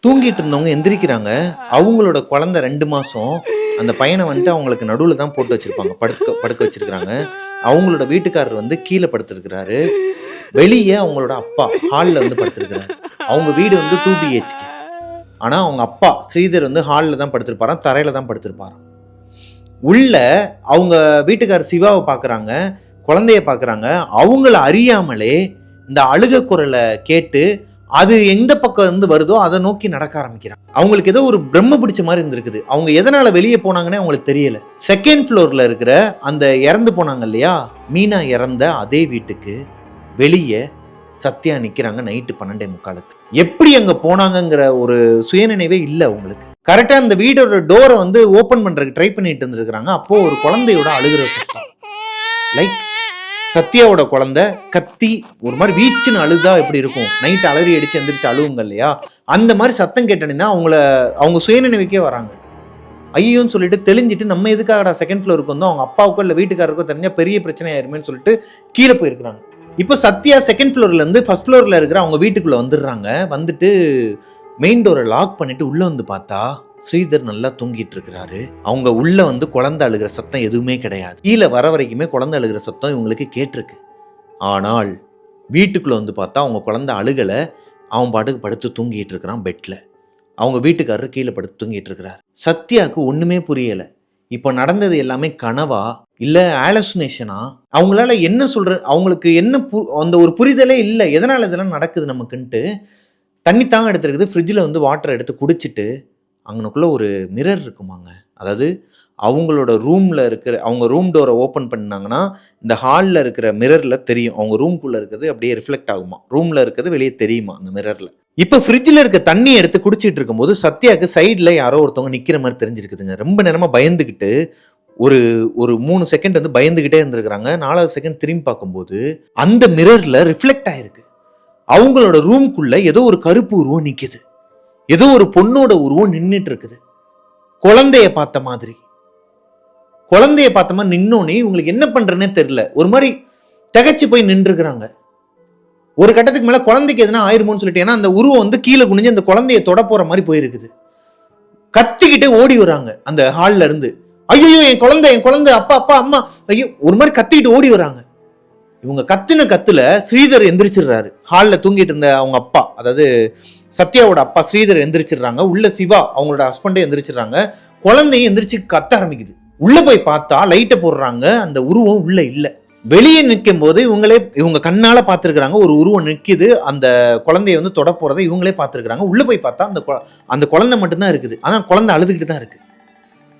தூங்கிட்டு இருந்தவங்க எந்திரிக்கிறாங்க. அவங்களோட குழந்தை 2 மாதம், அந்த பையனை வந்துட்டு அவங்களுக்கு நடுவில் தான் போட்டு வச்சுருப்பாங்க, படுக்க வச்சுருக்கிறாங்க. அவங்களோட வீட்டுக்காரர் வந்து கீழே படுத்துருக்கிறாரு, வெளியே அவங்களோட அப்பா ஹாலில் வந்து படுத்துருக்கிறாரு. அவங்க வீடு வந்து 2 BHK, ஆனால் அவங்க அப்பா ஸ்ரீதர் வந்து ஹாலில் தான் படுத்திருப்பாராம், தரையில் தான் படுத்திருப்பாராம். உள்ள அவங்க வீட்டுக்காரர் சிவாவை பார்க்குறாங்க, குழந்தைய பார்க்குறாங்க. அவங்கள அறியாமலே இந்த அழுக குரலை கேட்டு அது எந்த பக்கம் இருந்து வருதோ அதை நோக்கி நடக்க ஆரம்பிக்கிறாங்க. அவங்களுக்கு ஏதோ ஒரு பிரம்ம பிடிச்ச மாதிரி இருந்திருக்குது. அவங்க எதனால வெளியே போனாங்கன்னே அவங்களுக்கு தெரியல. 2nd ஃப்ளோர்ல இருக்கிற அந்த இறந்து போனாங்க இல்லையா மீனா, இறந்த அதே வீட்டுக்கு வெளியே சத்யா நிக்கிறாங்க நைட்டு 12:45. எப்படி அங்க போனாங்கங்கிற ஒரு சுயநினைவே இல்லை அவங்களுக்கு. கரெக்டா அந்த வீடோட டோரை வந்து ஓபன் பண்றதுக்கு ட்ரை பண்ணிட்டு இருந்திருக்கிறாங்க. அப்போ ஒரு குழந்தையோட அழுகிற சத்தம், லைக் சத்யாவோட குழந்தை கத்தி ஒரு மாதிரி வீச்சுன்னு அழுதா எப்படி இருக்கும், நைட்டு அலறி அடிச்சு எந்திரிச்சு அழுவுங்க இல்லையா, அந்த மாதிரி சத்தம் கேட்டேன்னா அவங்க சுயநினைவுக்கே வராங்க. ஐயோன்னு சொல்லிட்டு தெளிஞ்சிட்டு நம்ம எதுக்காகடா 2nd ஃப்ளோருக்கு வந்தோம், அவங்க அப்பாவுக்கோ இல்லை வீட்டுக்காரருக்கோ தெரிஞ்சா பெரிய பிரச்சனை ஆயிருமேன்னு சொல்லிட்டு கீழே போயிருக்கிறாங்க. இப்போ சத்யா 2nd ஃப்ளோர்ல இருந்து 1st ஃப்ளோர்ல இருக்கிற அவங்க வீட்டுக்குள்ள வந்துடுறாங்க. வந்துட்டு மெயின் டோரை லாக் பண்ணிட்டு உள்ள வந்து பார்த்தா ஸ்ரீதர் நல்லா தூங்கிட்டு இருக்கிறாரு. அவங்க உள்ள வந்து குழந்தை அழுகிற சத்தம் எதுவுமே கிடையாது. கீழே வர வரைக்குமே குழந்தை அழுகிற சத்தம் இவங்களுக்கு கேட்டிருக்கு. ஆனால் வீட்டுக்குள்ள வந்து பார்த்தா அவங்க குழந்தை அழுகலை, அவன் பாட்டுக்கு படுத்து தூங்கிட்டு இருக்கிறான் பெட்ல. அவங்க வீட்டுக்காரர் கீழே படுத்து தூங்கிட்டு இருக்கிறார். சத்யாவுக்கு ஒண்ணுமே புரியலை, இப்போ நடந்தது எல்லாமே கனவா இல்லை ஆலோசினேஷனா, அவங்களால என்ன சொல்ற, அவங்களுக்கு என்ன அந்த ஒரு புரிதலே இல்லை, எதனால இதெல்லாம் நடக்குது நமக்குன்ட்டு. தண்ணி தாங்க எடுத்துருக்குது, ஃப்ரிட்ஜில் வந்து வாட்டர் எடுத்து குடிச்சிட்டு அங்கனுக்குள்ளே ஒரு மிரர் இருக்குமாங்க. அதாவது அவங்களோட ரூமில் இருக்கிற, அவங்க ரூம் டோரை ஓப்பன் பண்ணாங்கன்னா இந்த ஹாலில் இருக்கிற மிரரில் தெரியும் அவங்க ரூம்குள்ளே இருக்கிறது அப்படியே ரிஃப்ளெக்ட் ஆகுமா, ரூமில் இருக்கிறது வெளியே தெரியுமா அந்த மிரரில். இப்போ ஃப்ரிட்ஜில் இருக்க தண்ணி எடுத்து குடிச்சிட்டு இருக்கும்போது சத்யாவுக்கு சைடில் யாரோ ஒருத்தவங்க நிற்கிற மாதிரி தெரிஞ்சிருக்குதுங்க. ரொம்ப நேரமாக பயந்துக்கிட்டு ஒரு 3 செகண்ட் வந்து பயந்துக்கிட்டே இருந்திருக்கிறாங்க. 4வது செகண்ட் திரும்பி பார்க்கும்போது அந்த மிரரில் ரிஃப்ளெக்ட் ஆகிருக்கு. அவங்களோட ரூம்குள்ளே ஏதோ ஒரு கருப்பு உருவம் நிற்கிது, ஏதோ ஒரு பொண்ணோட உருவம் நின்றுட்டு இருக்குது, குழந்தைய பார்த்த மாதிரி. குழந்தைய பார்த்தோமா நின்னோன்னே இவங்களுக்கு என்ன பண்றேன்னே தெரியல, ஒரு மாதிரி திகைச்சு போய் நின்றுக்கிறாங்க. ஒரு கட்டத்துக்கு மேல குழந்தைக்கு எதுனா ஆயிருமோன்னு சொல்லிட்டு, ஏன்னா அந்த உருவம் வந்து கீழே குனிஞ்சு அந்த குழந்தைய தொட போற மாதிரி போயிருக்குது. கத்திக்கிட்டே ஓடி வராங்க அந்த ஹால்ல இருந்து. ஐயோ என் குழந்தை, அப்பா அப்பா அம்மா, ஐயோ, ஒரு மாதிரி கத்திக்கிட்டு ஓடி வராங்க. இவங்க கத்துன கத்துல ஸ்ரீதர் எந்திரிச்சிடுறாரு. ஹால்ல தூங்கிட்டு இருந்த அவங்க அப்பா, அதாவது சத்யாவோட அப்பா ஸ்ரீதர் எந்திரிச்சிடுறாங்க. உள்ள சிவா அவங்களோட ஹஸ்பண்டே எந்திரிச்சிடுறாங்க. குழந்தையும் எந்திரிச்சு கத்த ஆரம்பிக்குது. உள்ள போய் பார்த்தா லைட்டை போடுறாங்க, அந்த உருவம் உள்ள இல்ல. வெளியே நிற்கும் போது இவங்க கண்ணால பார்த்துருக்காங்க, ஒரு உருவம் நிற்குது, அந்த குழந்தைய வந்து தொட போறதை இவங்களே பார்த்துருக்காங்க. உள்ள போய் பார்த்தா அந்த குழந்தை மட்டும்தான் இருக்குது. ஆனா குழந்தை அழுதுகிட்டு தான் இருக்கு,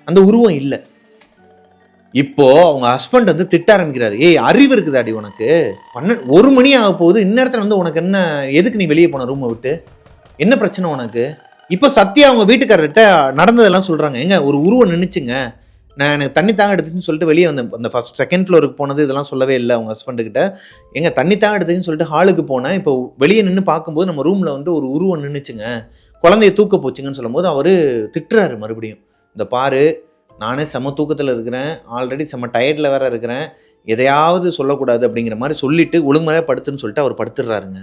அந்த உருவம் இல்லை. இப்போ அவங்க ஹஸ்பண்ட் வந்து திட்ட ஆரம்பிக்கிறாரு. ஏய், அறிவு இருக்குதாடி உனக்கு? 1 மணி ஆக போகுது, இந்நேரத்துல வந்து உனக்கு என்ன, எதுக்கு நீ வெளியே போன ரூமை விட்டு, என்ன பிரச்சனை உனக்கு? இப்போ சத்யா அவங்க வீட்டுக்காரர்கிட்ட நடந்ததெல்லாம் சொல்றாங்க. எங்க ஒரு உருவம் நின்னுச்சுங்க, எனக்கு தண்ணி தாங்க எடுத்துச்சுன்னு சொல்லிட்டு வெளியே வந்தேன். அந்த ஃபர்ஸ்ட் செகண்ட் ஃப்ளோருக்கு போனது இதெல்லாம் சொல்லவே இல்லை அவங்க ஹஸ்பண்டு கிட்ட. எங்க தண்ணி தாங்க எடுத்துச்சுன்னு சொல்லிட்டு ஹாலுக்கு போனேன். இப்போ வெளியே நின்று பார்க்கும்போது நம்ம ரூம்ல வந்து ஒரு உருவம் நின்றுச்சுங்க, குழந்தைய தூக்க போச்சுங்கன்னு சொல்லும் போது அவரு திட்டுறாரு மறுபடியும். இந்த பாரு, நானே செம தூக்கத்தில் இருக்கிறேன், ஆல்ரெடி செம டயர்டில் வேற இருக்கிறேன், எதையாவது சொல்லக்கூடாது அப்படிங்கிற மாதிரி சொல்லிட்டு ஒழுங்குமுறையாக படுத்துன்னு சொல்லிட்டு அவர் படுத்துடுறாருங்க.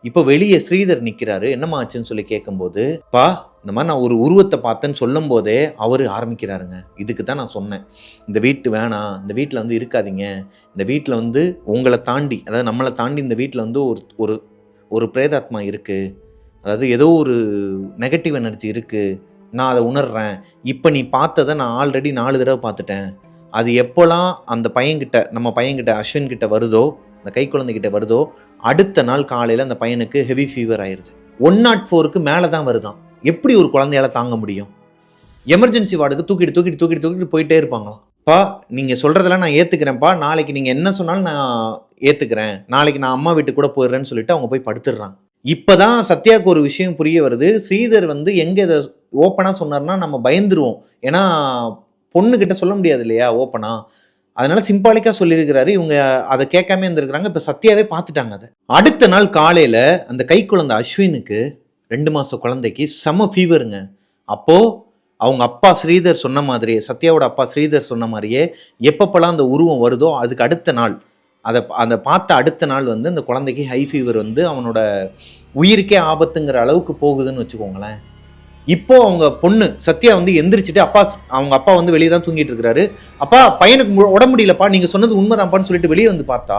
இப்போ வெளியே ஸ்ரீதர் நிற்கிறாரு. என்னம்மா ஆச்சுன்னு சொல்லி கேட்கும்போது, பா இந்த மாதிரி நான் ஒரு உருவத்தை பார்த்தேன்னு சொல்லும் போதே அவர் ஆரம்பிக்கிறாருங்க. இதுக்கு தான் நான் சொன்னேன், இந்த வீட்டு வேணாம், இந்த வீட்டில் வந்து இருக்காதீங்க, இந்த வீட்டில் வந்து உங்களை தாண்டி, அதாவது நம்மளை தாண்டி இந்த வீட்டில் வந்து ஒரு ஒரு பிரேதாத்மா இருக்குது, அதாவது ஏதோ ஒரு நெகட்டிவ் எனர்ஜி இருக்குது, நான் அதை உணர்றேன். இப்போ நீ பார்த்ததை நான் ஆல்ரெடி 4 தடவை பார்த்துட்டேன். அது எப்போலாம் அந்த பையன்கிட்ட, நம்ம பையன்கிட்ட அஸ்வின் கிட்ட வருதோ, அந்த கை குழந்தைகிட்ட வருதோ, அடுத்த நாள் காலையில் அந்த பையனுக்கு ஹெவி ஃபீவர் ஆயிடுது. 104க்கு மேலே தான் வருதான். எப்படி ஒரு குழந்தையால தாங்க முடியும்? எமர்ஜென்சி வார்டுக்கு தூக்கிட்டு போயிட்டே இருப்பாங்களாம். பா, நீங்கள் சொல்கிறதெல்லாம் நான் ஏற்றுக்கிறேன்ப்பா, நாளைக்கு நீங்கள் என்ன சொன்னாலும் நான் ஏற்றுக்கிறேன், நாளைக்கு நான் அம்மா வீட்டுக்கு கூட போயிடுறேன்னு சொல்லிட்டு அவங்க போய் படுத்துடுறாங்க. இப்போதான் சத்யாவுக்கு ஒரு விஷயம் புரிய வருது. ஸ்ரீதர் வந்து எங்கே இதை ஓப்பனாக சொன்னார்னா நம்ம பயந்துருவோம், ஏன்னா பொண்ணுக்கிட்ட சொல்ல முடியாது இல்லையா ஓப்பனாக, அதனால சிம்பாலிக்காக சொல்லியிருக்கிறாரு. இவங்க அதை கேட்காம இருந்திருக்கிறாங்க. இப்போ சத்யாவே பார்த்துட்டாங்க அதை. அடுத்த நாள் காலையில் அந்த கை குழந்தை அஸ்வினுக்கு 2 மாத குழந்தைக்கு செம ஃபீவருங்க. அப்போது அவங்க அப்பா ஸ்ரீதர் சொன்ன மாதிரியே, சத்யாவோட அப்பா ஸ்ரீதர் சொன்ன மாதிரியே, எப்பப்பெல்லாம் அந்த உருவம் வருதோ அதுக்கு அடுத்த நாள், அதை பார்த்த அடுத்த நாள் வந்து அந்த குழந்தைக்கு ஹை ஃபீவர் வந்து அவனோட உயிருக்கே ஆபத்துங்கிற அளவுக்கு போகுதுன்னு வச்சுக்கோங்களேன். இப்போ அவங்க பொண்ணு சத்யா வந்து எந்திரிச்சிட்டு, அவங்க அப்பா வந்து வெளியே தான் தூங்கிட்டு இருக்கிறாரு. அப்பா, பையனுக்கு உடம்பு முடியலப்பா, நீங்கள் சொன்னது உண்மைதான்ப்பான்னு சொல்லிட்டு வெளியே வந்து பார்த்தா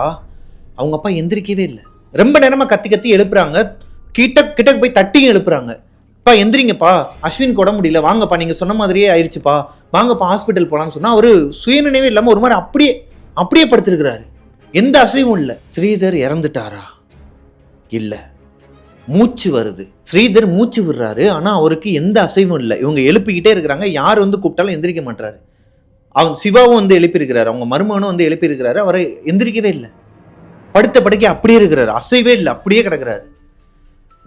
அவங்க அப்பா எந்திரிக்கவே இல்லை. ரொம்ப நேரமாக கத்தி எழுப்புறாங்க, கிட்ட போய் தட்டியும் எழுப்புறாங்க. அப்பா எந்திரிங்கப்பா, அஸ்வினுக்கு உடம்பு முடியல, வாங்கப்பா, நீங்கள் சொன்ன மாதிரியே ஆயிடுச்சுப்பா, வாங்கப்பா ஹாஸ்பிட்டல் போகலான்னு சொன்னால் அவர் சுயநினைவே இல்லாமல் ஒரு மாதிரி அப்படியே படுத்திருக்கிறாரு. எந்த அசைவும் இல்லை. ஸ்ரீதர் இறந்துட்டாரா? இல்லை, மூச்சு வருது. ஸ்ரீதர் மூச்சு விடுறாரு, ஆனால் அவருக்கு எந்த அசைவும் இல்லை. இவங்க எழுப்பிக்கிட்டே இருக்கிறாங்க, யார் வந்து கூப்பிட்டாலும் எந்திரிக்க மாட்டாரு. அவங்க சிவாவும் வந்து எழுப்பியிருக்கிறாரு, அவங்க மருமகனும் வந்து எழுப்பியிருக்கிறாரு, அவரை எந்திரிக்கவே இல்லை. படுத்த படுக்கை அப்படியே இருக்கிறாரு, அசைவே இல்லை, அப்படியே கிடக்கிறாரு.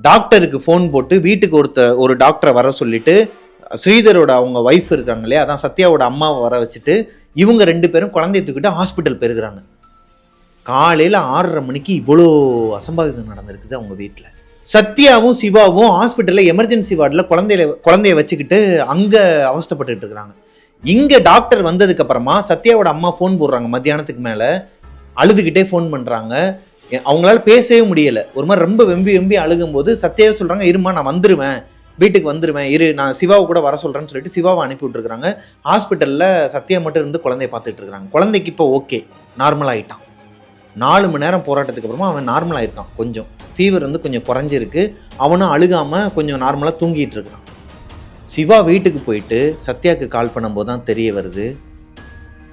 டாக்டருக்கு ஃபோன் போட்டு வீட்டுக்கு ஒரு டாக்டரை வர சொல்லிட்டு, ஸ்ரீதரோட அவங்க ஒய்ஃப் இருக்காங்க இல்லையா, அதான் சத்யாவோட அம்மாவை வர வச்சுட்டு இவங்க 2 பேரும் குழந்தைய தூக்கிட்டு ஹாஸ்பிட்டல் போயிருக்கிறாங்க. காலையில் 6:30 மணிக்கு இவ்வளோ அசம்பாவிதம் நடந்திருக்குது அவங்க வீட்டில். சத்யாவும் சிவாவும் ஹாஸ்பிட்டலில் எமர்ஜென்சி வார்டில் குழந்தைய வச்சுக்கிட்டு அங்கே அவஸ்தைப்பட்டு இருக்கிறாங்க. இங்கே டாக்டர் வந்ததுக்கு அப்புறமா சத்யாவோட அம்மா ஃபோன் போடுறாங்க. மத்தியானத்துக்கு மேலே அழுதுகிட்டே ஃபோன் பண்ணுறாங்க. அவங்களால பேசவே முடியலை, ஒரு மாதிரி ரொம்ப வெம்பி அழுகும்போது சத்யாவே சொல்கிறாங்க, இருமா நான் வந்துடுவேன், வீட்டுக்கு வந்துடுவேன், இரு நான் சிவாவை கூட வர சொல்கிறேன்னு சொல்லிட்டு சிவாவை அனுப்பி விட்டுருக்குறாங்க. ஹாஸ்பிட்டலில் சத்யா மட்டும் இருந்து குழந்தைய பார்த்துட்டு இருக்கிறாங்க. குழந்தைக்கு இப்போ ஓகே, நார்மல் ஆகிட்டான். 4 மணி நேரம் போராட்டத்துக்கு அப்புறமா அவன் நார்மல் ஆகிருக்கான். கொஞ்சம் ஃபீவர் வந்து கொஞ்சம் குறைஞ்சிருக்கு. அவனும் அழுகாமல் கொஞ்சம் நார்மலாக தூங்கிட்டு இருக்கிறான். சிவா வீட்டுக்கு போயிட்டு சத்யாவுக்கு கால் பண்ணும்போது தான் தெரிய வருது,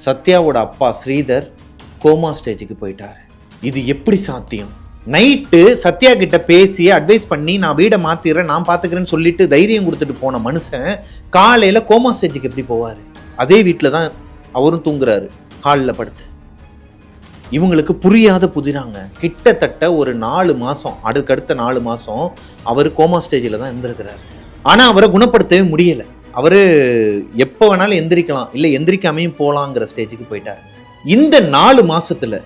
சத்யாவோட அப்பா ஸ்ரீதர் கோமா ஸ்டேஜுக்கு போயிட்டார். இது எப்படி சாத்தியம்? நைட்டு சத்யா கிட்ட பேசி அட்வைஸ் பண்ணி நான் வீடை மாற்றிடுறேன், நான் பார்த்துக்கிறேன்னு சொல்லிட்டு தைரியம் கொடுத்துட்டு போன மனுஷன் காலையில் கோமா ஸ்டேஜுக்கு எப்படி போவார்? அதே வீட்டில் தான் அவரும் தூங்குறாரு, ஹாலில் படுத்து. இவங்களுக்கு புரியாத புதிராங்க. கிட்டத்தட்ட ஒரு 4 மாதம், அடுத்த 4 மாதம் அவர் கோமா ஸ்டேஜில் தான் இருந்திருக்கிறாரு. ஆனால் அவரை குணப்படுத்தவே முடியலை. அவர் எப்போ வேணாலும் எந்திரிக்கலாம், இல்லை எந்திரிக்காமையும் போகலாங்கிற ஸ்டேஜுக்கு போயிட்டார். இந்த 4 மாதத்தில்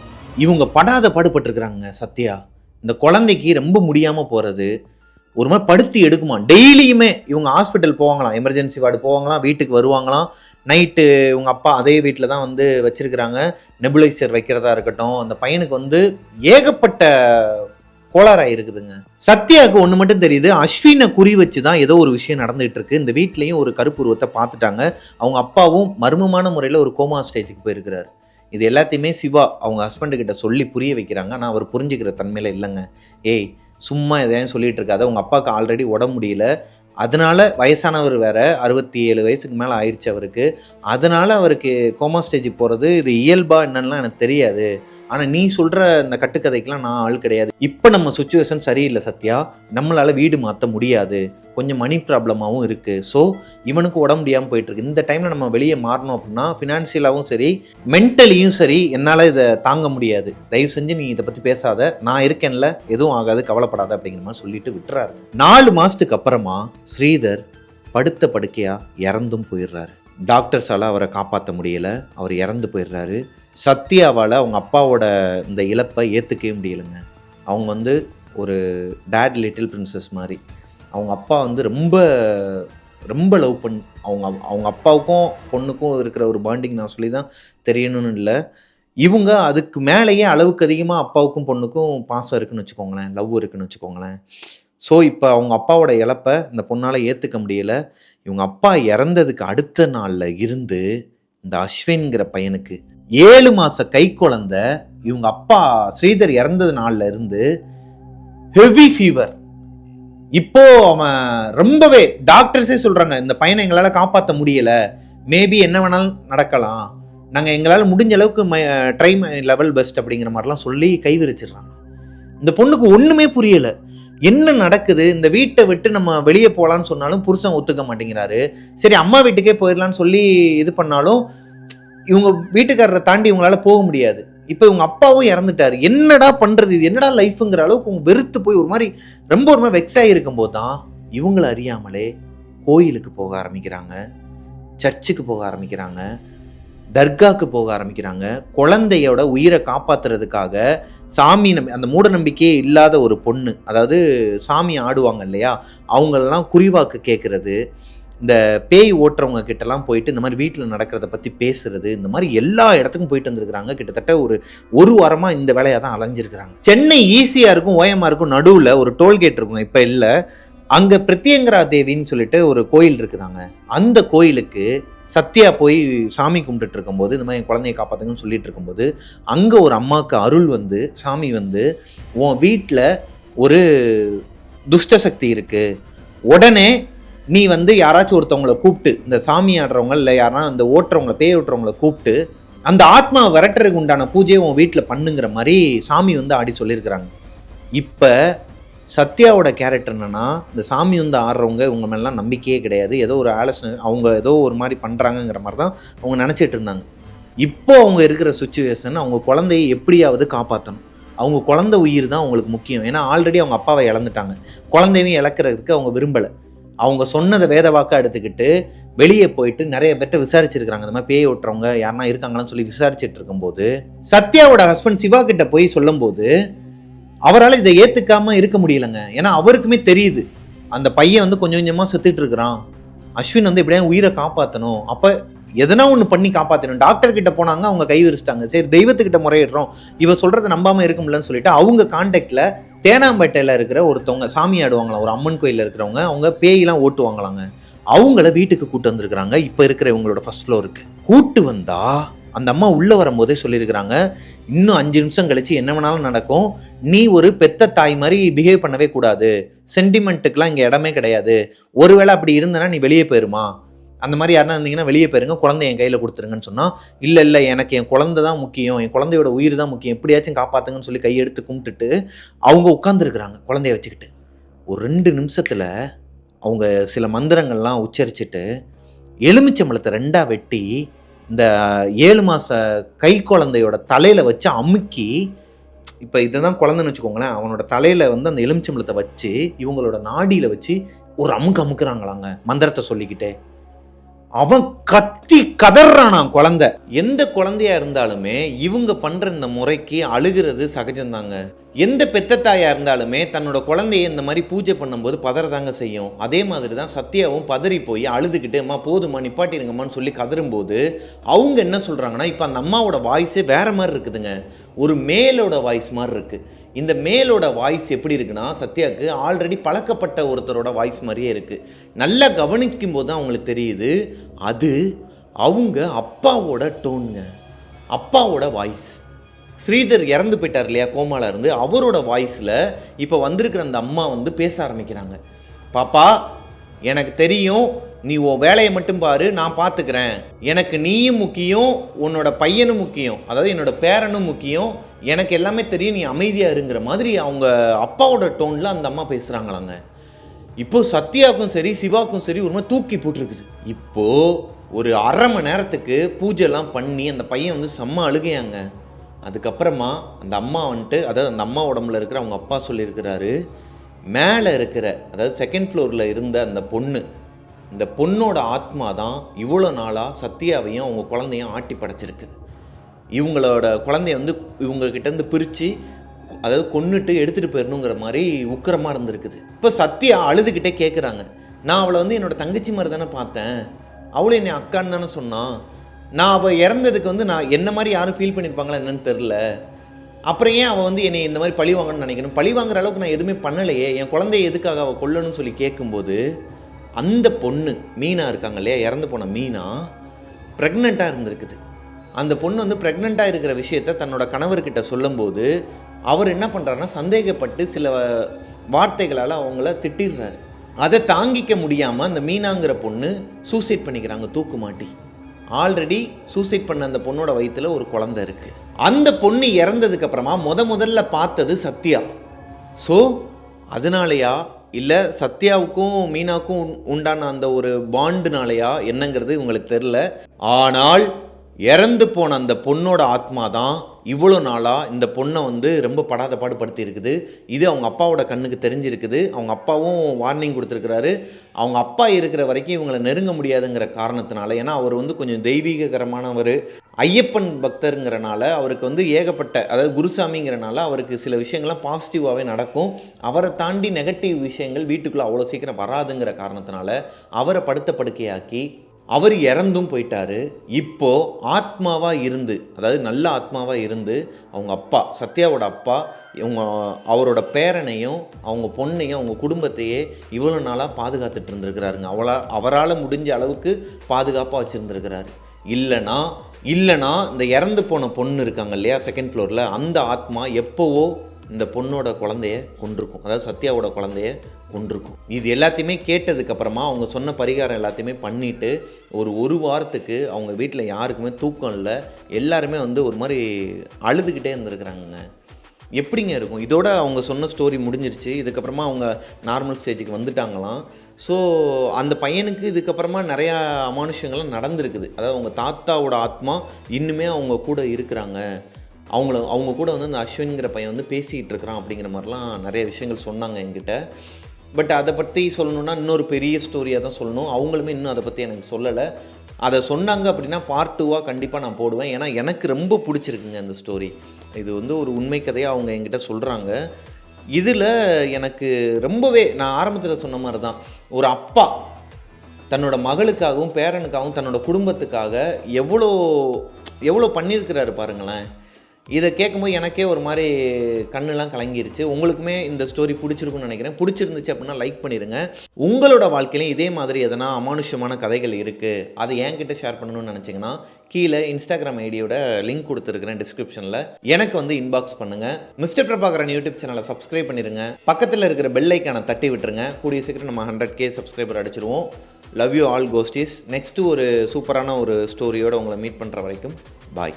இவங்க படாத பாடுபட்டுருக்குறாங்க. சத்யா இந்த குழந்தைக்கு ரொம்ப முடியாமல் போகிறது, ஒரு மாதிரி படுத்தி எடுக்குமா. டெய்லியுமே இவங்க ஹாஸ்பிட்டல் போவாங்களாம், எமர்ஜென்சி வார்டு போவாங்களாம், வீட்டுக்கு வருவாங்களாம். நைட்டு இவங்க அப்பா அதே வீட்டில் தான் வந்து வச்சிருக்கிறாங்க. நெபுலைசர் வைக்கிறதா இருக்கட்டும், அந்த பையனுக்கு வந்து ஏகப்பட்ட கோளாறாக இருக்குதுங்க. சத்யாவுக்கு ஒன்று மட்டும் தெரியுது, அஸ்வினை குறி வச்சு தான் ஏதோ ஒரு விஷயம் நடந்துகிட்டு இருக்கு. இந்த வீட்லேயும் ஒரு கருப்பு உருவத்தை பார்த்துட்டாங்க. அவங்க அப்பாவும் மர்மமான முறையில் ஒரு கோமா ஸ்டேஜுக்கு போயிருக்கிறார். இது எல்லாத்தையுமே சிவா அவங்க ஹஸ்பண்டு கிட்ட சொல்லி புரிய வைக்கிறாங்க. ஆனால் அவர் புரிஞ்சுக்கிற தன்மையில் இல்லைங்க. ஏய் சும்மா எதையும் சொல்லிட்டு இருக்காது, அவங்க அப்பாவுக்கு ஆல்ரெடி உடம்பு முடியல, அதனால வயசானவர் வேற, 67 வயசுக்கு மேலே ஆயிடுச்சு அவருக்கு, அதனால அவருக்கு கோமா ஸ்டேஜ் போகிறது இது இயல்பா என்னன்னா எனக்கு தெரியாது. ஆனால் நீ சொல்கிற இந்த கட்டுக்கதைக்கெலாம் நான் ஆள் கிடையாது. இப்போ நம்ம சுச்சுவேஷன் சரியில்லை சத்யா, நம்மளால் வீடு மாற்ற முடியாது, கொஞ்சம் மணி ப்ராப்ளமாகவும் இருக்குது. ஸோ இவனுக்கு உடம்பு முடியாமல் போயிட்டுருக்கு. இந்த டைமில் நம்ம வெளியே மாறணும் அப்படின்னா ஃபினான்ஷியலாகவும் சரி மென்டலியும் சரி என்னால் இதை தாங்க முடியாது, தயவு செஞ்சு நீ இதை பற்றி பேசாத, நான் இருக்கேன்ல, எதுவும் ஆகாது, கவலைப்படாத அப்படிங்கிற மாதிரி சொல்லிட்டு விட்டுறாரு. 4 மாதத்துக்கு அப்புறமா ஸ்ரீதர் படுத்த படுக்கையாக இறந்தும் போயிடுறாரு. டாக்டர்ஸால் அவரை காப்பாற்ற முடியலை, அவர் இறந்து போயிடுறாரு. சத்யாவால் அவங்க அப்பாவோட இந்த இழப்பை ஏற்றுக்கவே முடியலைங்க. அவங்க வந்து ஒரு டேட் லிட்டில் பிரின்சஸ் மாதிரி. அவங்க அப்பா வந்து ரொம்ப ரொம்ப லவ் அவங்க அப்பாவுக்கும் பொண்ணுக்கும் இருக்கிற ஒரு பாண்டிங் நான் சொல்லி தான் தெரியணும்னு இல்லை. இவங்க அதுக்கு மேலேயே அளவுக்கு அதிகமாக அப்பாவுக்கும் பொண்ணுக்கும் பாசம் இருக்குன்னு வச்சுக்கோங்களேன், லவ் இருக்குன்னு வச்சுக்கோங்களேன். ஸோ இப்போ அவங்க அப்பாவோட இழப்பை இந்த பொண்ணால் ஏற்றுக்க முடியலை. இவங்க அப்பா இறந்ததுக்கு அடுத்த நாளில் இருந்து இந்த அஸ்வின்கிற பையனுக்கு 7 மாத கை குழந்தை, இவங்க அப்பா ஸ்ரீதர் இறந்தது நாள்ல இருந்து ஹெவி ஃபீவர். இப்போ அவன் ரொம்பவே டாக்டர்ஸே சொல்றாங்க இந்த பையனை எங்களால் காப்பாற்ற முடியல, மேபி என்ன வேணாலும் நடக்கலாம், நாங்கள் எங்களால் முடிஞ்ச அளவுக்கு ட்ரை லெவல் பெஸ்ட் அப்படிங்கிற மாதிரிலாம் சொல்லி கைவிரிச்சிடுறாங்க. இந்த பொண்ணுக்கு ஒன்றுமே புரியலை, என்ன நடக்குது, இந்த வீட்டை விட்டு நம்ம வெளியே போகலான்னு சொன்னாலும் புருஷன் ஒத்துக்க மாட்டேங்கிறாரு. சரி அம்மா வீட்டுக்கே போயிடலான்னு சொல்லி இது பண்ணாலும் இவங்க வீட்டுக்காரரை தாண்டி இவங்களால போக முடியாது. இப்போ இவங்க அப்பாவும் இறந்துட்டாரு, என்னடா பண்றது, இது என்னடா லைஃப்ங்கிற அளவுக்கு அவங்க வெறுத்து போய் ஒரு மாதிரி வெக்ஸ் ஆகிருக்கும் போது தான் இவங்களை அறியாமலே கோயிலுக்கு போக ஆரம்பிக்கிறாங்க, சர்ச்சுக்கு போக ஆரம்பிக்கிறாங்க, தர்காவுக்கு போக ஆரம்பிக்கிறாங்க. குழந்தையோட உயிரை காப்பாத்துறதுக்காக சாமி அந்த மூட நம்பிக்கையே இல்லாத ஒரு பொண்ணு, அதாவது சாமி ஆடுவாங்க இல்லையா, அவங்களெல்லாம் குறிவாக்கு கேட்கறது, இந்த பேய் ஓட்டுறவங்க கிட்டலாம் போயிட்டு இந்த மாதிரி வீட்டில் நடக்கிறத பற்றி பேசுறது, இந்த மாதிரி எல்லா இடத்துக்கும் போயிட்டு வந்துருக்குறாங்க. கிட்டத்தட்ட ஒரு வாரமாக இந்த வேலையாக தான் அலைஞ்சிருக்கிறாங்க. சென்னை ஈஸியாக இருக்கும் ஓஎம்ஆர் இருக்கும் நடுவில் ஒரு டோல்கேட் இருக்கும், இப்போ இல்லை. அங்கே பிரத்யங்கரா தேவின்னு சொல்லிட்டு ஒரு கோயில் இருக்குதாங்க. அந்த கோயிலுக்கு சத்யா போய் சாமி கும்பிட்டுட்டு இருக்கும்போது இந்த மாதிரி என் குழந்தைய காப்பாற்றுங்கன்னு சொல்லிட்டு இருக்கும்போது அங்கே ஒரு அம்மாவுக்கு அருள் வந்து சாமி வந்து உன் வீட்டில் ஒரு துஷ்ட சக்தி இருக்குது, உடனே நீ வந்து யாராச்சும் ஒருத்தவங்களை கூப்பிட்டு, இந்த சாமி ஆடுறவங்க இல்லை யாரா அந்த ஓட்டுறவங்களை பேய் ஓட்டுறவங்களை கூப்பிட்டு அந்த ஆத்மாவை விரட்டுறதுக்கு உண்டான பூஜையை உன் வீட்டில் பண்ணுங்கிற மாதிரி சாமி வந்து ஆடி சொல்லியிருக்கிறாங்க. இப்போ சத்யாவோட கேரக்டர் என்னன்னா, இந்த சாமி வந்து ஆடுறவங்க இவங்க மேலாம் நம்பிக்கையே கிடையாது, ஏதோ ஒரு ஆலோசனை அவங்க ஏதோ ஒரு மாதிரி பண்ணுறாங்கங்கிற மாதிரி தான் அவங்க நினச்சிட்டு இருந்தாங்க. இப்போ அவங்க இருக்கிற சுச்சுவேஷன் அவங்க குழந்தையை எப்படியாவது காப்பாற்றணும், அவங்க குழந்தை உயிர் தான் அவங்களுக்கு முக்கியம். ஏன்னா ஆல்ரெடி அவங்க அப்பாவை இழந்துட்டாங்க, குழந்தையும் இழக்கிறதுக்கு அவங்க விரும்பலை. அவங்க சொன்னதை வேத வாக்கா எடுத்துக்கிட்டு வெளியே போயிட்டு நிறைய பேர்ட்ட விசாரிச்சிருக்காங்க, இந்த மாதிரி பேய் ஓட்டுறவங்க யாருன்னா இருக்காங்களான்னு சொல்லி விசாரிச்சுட்டு இருக்கும்போது சத்யாவோட ஹஸ்பண்ட் சிவா கிட்ட போய் சொல்லும் போது அவரால் இதை ஏத்துக்காம இருக்க முடியலங்க. ஏன்னா அவருக்குமே தெரியுது அந்த பையன் வந்து கொஞ்சம் கொஞ்சமா செத்துட்டு இருக்கிறான், அஸ்வின் வந்து எப்படியா உயிரை காப்பாற்றணும், அப்ப எதனா ஒன்று பண்ணி காப்பாற்றணும். டாக்டர் கிட்ட போனாங்க, அவங்க கை விரிச்சிட்டாங்க. சரி தெய்வத்துக்கிட்ட முறையிடுறோம், இவ சொல்றதை நம்பாம இருக்க முடியலன்னு சொல்லிட்டு அவங்க கான்டாக்ட்ல தேனாம்பேட்டையில் இருக்கிற ஒருத்தவங்க சாமி ஆடுவாங்களாம், ஒரு அம்மன் கோயிலில் இருக்கிறவங்க, அவங்க பேயெல்லாம் ஓட்டுவாங்களாங்க, அவங்கள வீட்டுக்கு கூட்டு வந்திருக்கிறாங்க. இப்போ இருக்கிற இவங்களோட ஃபர்ஸ்ட் ஃப்ளோருக்கு கூட்டு வந்தா அந்த அம்மா உள்ளே வரும்போதே சொல்லியிருக்கிறாங்க, இன்னும் 5 நிமிஷம் கழிச்சு என்ன வேணாலும் நடக்கும், நீ ஒரு பெத்த தாய் மாதிரி பிஹேவ் பண்ணவே கூடாது, சென்டிமெண்ட்டுக்கெலாம் இங்கே இடமே கிடையாது, ஒருவேளை அப்படி இருந்தனா நீ வெளியே போயிருமா, அந்த மாதிரி யாருன்னா இருந்தீங்கன்னா வெளியே போயிருங்க, குழந்தைய என் கையில் கொடுத்துருங்கன்னு சொன்னால், இல்லை எனக்கு என் குழந்தை தான் முக்கியம், என் குழந்தையோட உயிர் தான் முக்கியம், எப்படியாச்சும் காப்பாற்றுங்கன்னு சொல்லி கையெடுத்து கும்பிட்டுட்டு அவங்க உட்காந்துருக்குறாங்க குழந்தைய வச்சுக்கிட்டு. ஒரு 2 நிமிஷத்தில் அவங்க சில மந்திரங்கள்லாம் உச்சரிச்சுட்டு எலுமிச்சம்பழத்தை 2ஆக வெட்டி இந்த 7 மாத கை குழந்தையோட தலையில் வச்சு அமுக்கி, இப்போ இதுதான் குழந்தைன்னு வச்சுக்கோங்களேன், அவனோட தலையில் வந்து அந்த எலுமிச்சம்பழத்தை வச்சு இவங்களோட நாடியில் வச்சு ஒரு அமுக்குறாங்களாங்க மந்திரத்தை சொல்லிக்கிட்டே. அவன் கத்தி கதறானா குழந்தை. எந்த குழந்தையா இருந்தாலுமே இவங்க பண்ற இந்த முறைக்கு அழுகிறது சகஜம்தாங்க. எந்த பெத்த தாயா இருந்தாலுமே தன்னோட குழந்தைய இந்த மாதிரி பூஜை பண்ணும்போது பதறதாங்க செய்யும். அதே மாதிரி தான் சத்யாவும் பதறி போய் அழுதுகிட்டு அம்மா போதுமா நிப்பாட்டிருங்கம்மான்னு சொல்லி கதறும்போது அவங்க என்ன சொல்றாங்கன்னா, இப்போ அந்த அம்மாவோட வாய்ஸே வேற மாதிரி இருக்குதுங்க. ஒரு மேலோட வாய்ஸ் மாதிரி இருக்கு. இந்த மேலோட வாய்ஸ் எப்படி இருக்குன்னா, சத்யாவுக்கு ஆல்ரெடி பழக்கப்பட்ட ஒருத்தரோட வாய்ஸ் மாதிரியே இருக்குது. நல்லா கவனிக்கும் போது தான் அவங்களுக்கு தெரியுது அது அவங்க அப்பாவோட டோனுங்க, அப்பாவோட வாய்ஸ். ஸ்ரீதர் இறந்து போயிட்டார் இல்லையா கோமால இருந்து, அவரோட வாய்ஸில் இப்போ வந்திருக்கிற அந்த அம்மா வந்து பேச ஆரம்பிக்கிறாங்க. பாப்பா எனக்கு தெரியும், நீ உன் வேலையை மட்டும் பாரு, நான் பார்த்துக்கிறேன். எனக்கு நீயும் முக்கியம், உன்னோட பையனும் முக்கியம், அதாவது என்னோட பேரனும் முக்கியம், எனக்கு எல்லாமே தெரியும், நீ அமைதியாக இருங்கிற மாதிரி அவங்க அப்பாவோட டோனில் அந்த அம்மா பேசுகிறாங்களாங்க. இப்போது சத்யாவுக்கும் சரி சிவாவுக்கும் சரி ஒரு மாதிரி தூக்கி போட்டிருக்குது. இப்போது ஒரு அரை மணி நேரத்துக்கு பூஜைலாம் பண்ணி அந்த பையன் வந்து செம்ம அழுகையாங்க. அதுக்கப்புறமா அந்த அம்மா வந்துட்டு, அதாவது அந்த அம்மா உடம்புல இருக்கிற அவங்க அப்பா சொல்லியிருக்கிறாரு, மேலே இருக்கிற அதாவது செகண்ட் ஃப்ளோரில் இருந்த அந்த பொண்ணு, இந்த பொண்ணோட ஆத்மா தான் இவ்வளோ நாளாக சத்யாவையும் அவங்க குழந்தையும் ஆட்டி படைச்சிருக்குது. இவங்களோட குழந்தைய வந்து இவங்ககிட்டேருந்து பிரித்து அதாவது கொன்னுட்டு எடுத்துகிட்டு போயிடணுங்கிற மாதிரி உக்கிரமாக இருந்திருக்குது. இப்போ சத்யா அழுதுகிட்டே கேட்குறாங்க, நான் அவளை வந்து என்னோடய தங்கச்சி மாதிரி தானே பார்த்தேன், அவளும் என்னை அக்கான்னு தானே சொன்னான், நான் அவள் இறந்ததுக்கு வந்து நான் என்ன மாதிரி யாரும் ஃபீல் பண்ணியிருப்பாங்களா என்னன்னு தெரில, அப்புறம் ஏன் அவள் வந்து என்னை இந்த மாதிரி பழி வாங்கணும்னு நினைக்கணும், பழி வாங்குற அளவுக்கு நான் எதுவுமே பண்ணலையே, என் குழந்தைய எதுக்காக அவள் கொல்லணும்னு சொல்லி கேட்கும்போது அந்த பொண்ணு மீனா இருக்காங்க இல்லையா, இறந்து போன மீனா ப்ரெக்னெண்ட்டாக இருந்திருக்குது. அந்த பொண்ணு வந்து ப்ரெக்னெண்ட்டாக இருக்கிற விஷயத்த தன்னோட கணவர்கிட்ட சொல்லும்போது அவர் என்ன பண்ணுறாருன்னா, சந்தேகப்பட்டு சில வார்த்தைகளால் அவங்கள திட்டிடுறாரு. அதை தாங்கிக்க முடியாமல் அந்த மீனாங்கிற பொண்ணு சூசைட் பண்ணிக்கிறாங்க தூக்கு மாட்டி. ஆல்ரெடி சூசைட் பண்ண அந்த பொண்ணோட வயிற்றில் ஒரு குழந்தை இருக்குது. அந்த பொண்ணு இறந்ததுக்கு அப்புறமா முதல்ல பார்த்தது சத்யா. ஸோ அதனாலயா இல்லை சத்யாவுக்கும் மீனாவுக்கும் உண்டான அந்த ஒரு பாண்டுனாலையா என்னங்கிறது உங்களுக்கு தெரில. ஆனால் இறந்து போன அந்த பொண்ணோட ஆத்மா தான் இவ்வளோ நாளாக இந்த பொண்ணை வந்து ரொம்ப படாத பாடுபடுத்தி இருக்குது. இது அவங்க அப்பாவோட கண்ணுக்கு தெரிஞ்சிருக்குது. அவங்க அப்பாவும் வார்னிங் கொடுத்துருக்கிறாரு. அவங்க அப்பா இருக்கிற வரைக்கும் இவங்களை நெருங்க முடியாதுங்கிற காரணத்தினால, ஏன்னா அவர் வந்து கொஞ்சம் தெய்வீகரமானவர், ஐயப்பன் பக்தருங்கிறனால அவருக்கு வந்து ஏகப்பட்ட, அதாவது குருசாமிங்கிறனால அவருக்கு சில விஷயங்கள்லாம் பாசிட்டிவாகவே நடக்கும். அவரை தாண்டி நெகட்டிவ் விஷயங்கள் வீட்டுக்குள்ளே அவ்வளோ சீக்கிரம் வராதுங்கிற காரணத்தினால அவரை படுத்த படுக்கையாக்கி அவர் இறந்தும் போயிட்டாரு. இப்போது ஆத்மாவாக இருந்து, அதாவது நல்ல ஆத்மாவாக இருந்து அவங்க அப்பா சத்யாவோட அப்பா அவரோட பேரனையும் அவங்க பொண்ணையும் அவங்க குடும்பத்தையே இவ்வளோ நாளாக பாதுகாத்துட்டு இருந்திருக்கிறாருங்க. அவரால் முடிஞ்ச அளவுக்கு பாதுகாப்பாக வச்சுருந்துருக்கிறாரு. இல்லைனா இந்த இறந்து போன பொண்ணு இருக்காங்க இல்லையா செகண்ட் ஃப்ளோரில், அந்த ஆத்மா எப்போவோ இந்த பொண்ணோட குழந்தைய கொண்டிருக்கும், அதாவது சத்யாவோட குழந்தைய கொண்டிருக்கும். இது எல்லாத்தையுமே கேட்டதுக்கப்புறமா அவங்க சொன்ன பரிகாரம் எல்லாத்தையுமே பண்ணிவிட்டு ஒரு வாரத்துக்கு அவங்க வீட்டில் யாருக்குமே தூக்கம் இல்லை. எல்லாருமே வந்து ஒரு மாதிரி அழுதுகிட்டே இருந்திருக்கிறாங்க. எப்படிங்க இருக்கும்? இதோட அவங்க சொன்ன ஸ்டோரி முடிஞ்சிருச்சு. இதுக்கப்புறமா அவங்க நார்மல் ஸ்டேஜுக்கு வந்துட்டாங்களாம். ஸோ அந்த பையனுக்கு இதுக்கப்புறமா நிறையா அமானுஷங்கள்லாம் நடந்திருக்குது. அதாவது அவங்க தாத்தாவோட ஆத்மா இன்னுமே அவங்க கூட இருக்கிறாங்க, அவங்க கூட வந்து அந்த அஸ்வின்கிற பையன் வந்து பேசிகிட்டு இருக்கிறான் அப்படிங்கிற மாதிரிலாம் நிறைய விஷயங்கள் சொன்னாங்க என்கிட்ட. பட் அதை பற்றி சொல்லணுன்னா இன்னொரு பெரிய ஸ்டோரியாக தான் சொல்லணும். அவங்களுமே இன்னும் அதை பற்றி எனக்கு சொல்லலை. அதை சொன்னாங்க அப்படின்னா பார்ட் 2வாக கண்டிப்பாக நான் போடுவேன். ஏன்னா எனக்கு ரொம்ப பிடிச்சிருக்குங்க அந்த ஸ்டோரி. இது வந்து ஒரு உண்மை கதையாக அவங்க என்கிட்ட சொல்கிறாங்க. இதில் எனக்கு ரொம்பவே, நான் ஆரம்பத்தில் சொன்ன மாதிரி தான், ஒரு அப்பா தன்னோட மகளுக்காகவும் பேரனுக்காகவும் தன்னோட குடும்பத்துக்காக எவ்வளோ பண்ணியிருக்கிறாரு பாருங்களேன். இதை கேட்கும்போது எனக்கே ஒரு மாதிரி கண்ணெலாம் கலங்கிருச்சு. உங்களுக்குமே இந்த ஸ்டோரி பிடிச்சிருக்குன்னு நினைக்கிறேன். பிடிச்சிருந்துச்சு அப்படின்னா லைக் பண்ணிடுங்க. உங்களோட வாழ்க்கையிலையும் இதே மாதிரி எதனா அமானுஷ்யமான கதைகள் இருக்குது, அதை என்கிட்ட ஷேர் பண்ணணும்னு நினச்சிங்கன்னா கீழே இன்ஸ்டாகிராம் ஐடியோட லிங்க் கொடுத்துருக்கிறேன் டிஸ்கிரிப்ஷனில், எனக்கு வந்து இன்பாக்ஸ் பண்ணுங்கள். மிஸ்டர் பிரபாகரன் யூடியூப் சேனலை சப்ஸ்கிரைப் பண்ணிடுங்க. பக்கத்தில் இருக்கிற பெல் ஐக்கானை தட்டி விட்டுருங்க. கூடிய சீக்கிரம் நம்ம 100K சப்ஸ்கிரைபர் அடிச்சிருவோம். Love you all ghosties. Next ஒரு சூப்பரான ஒரு ஸ்டோரியோடு உங்களை மீட் பண்ணுற வரைக்கும் பாய்.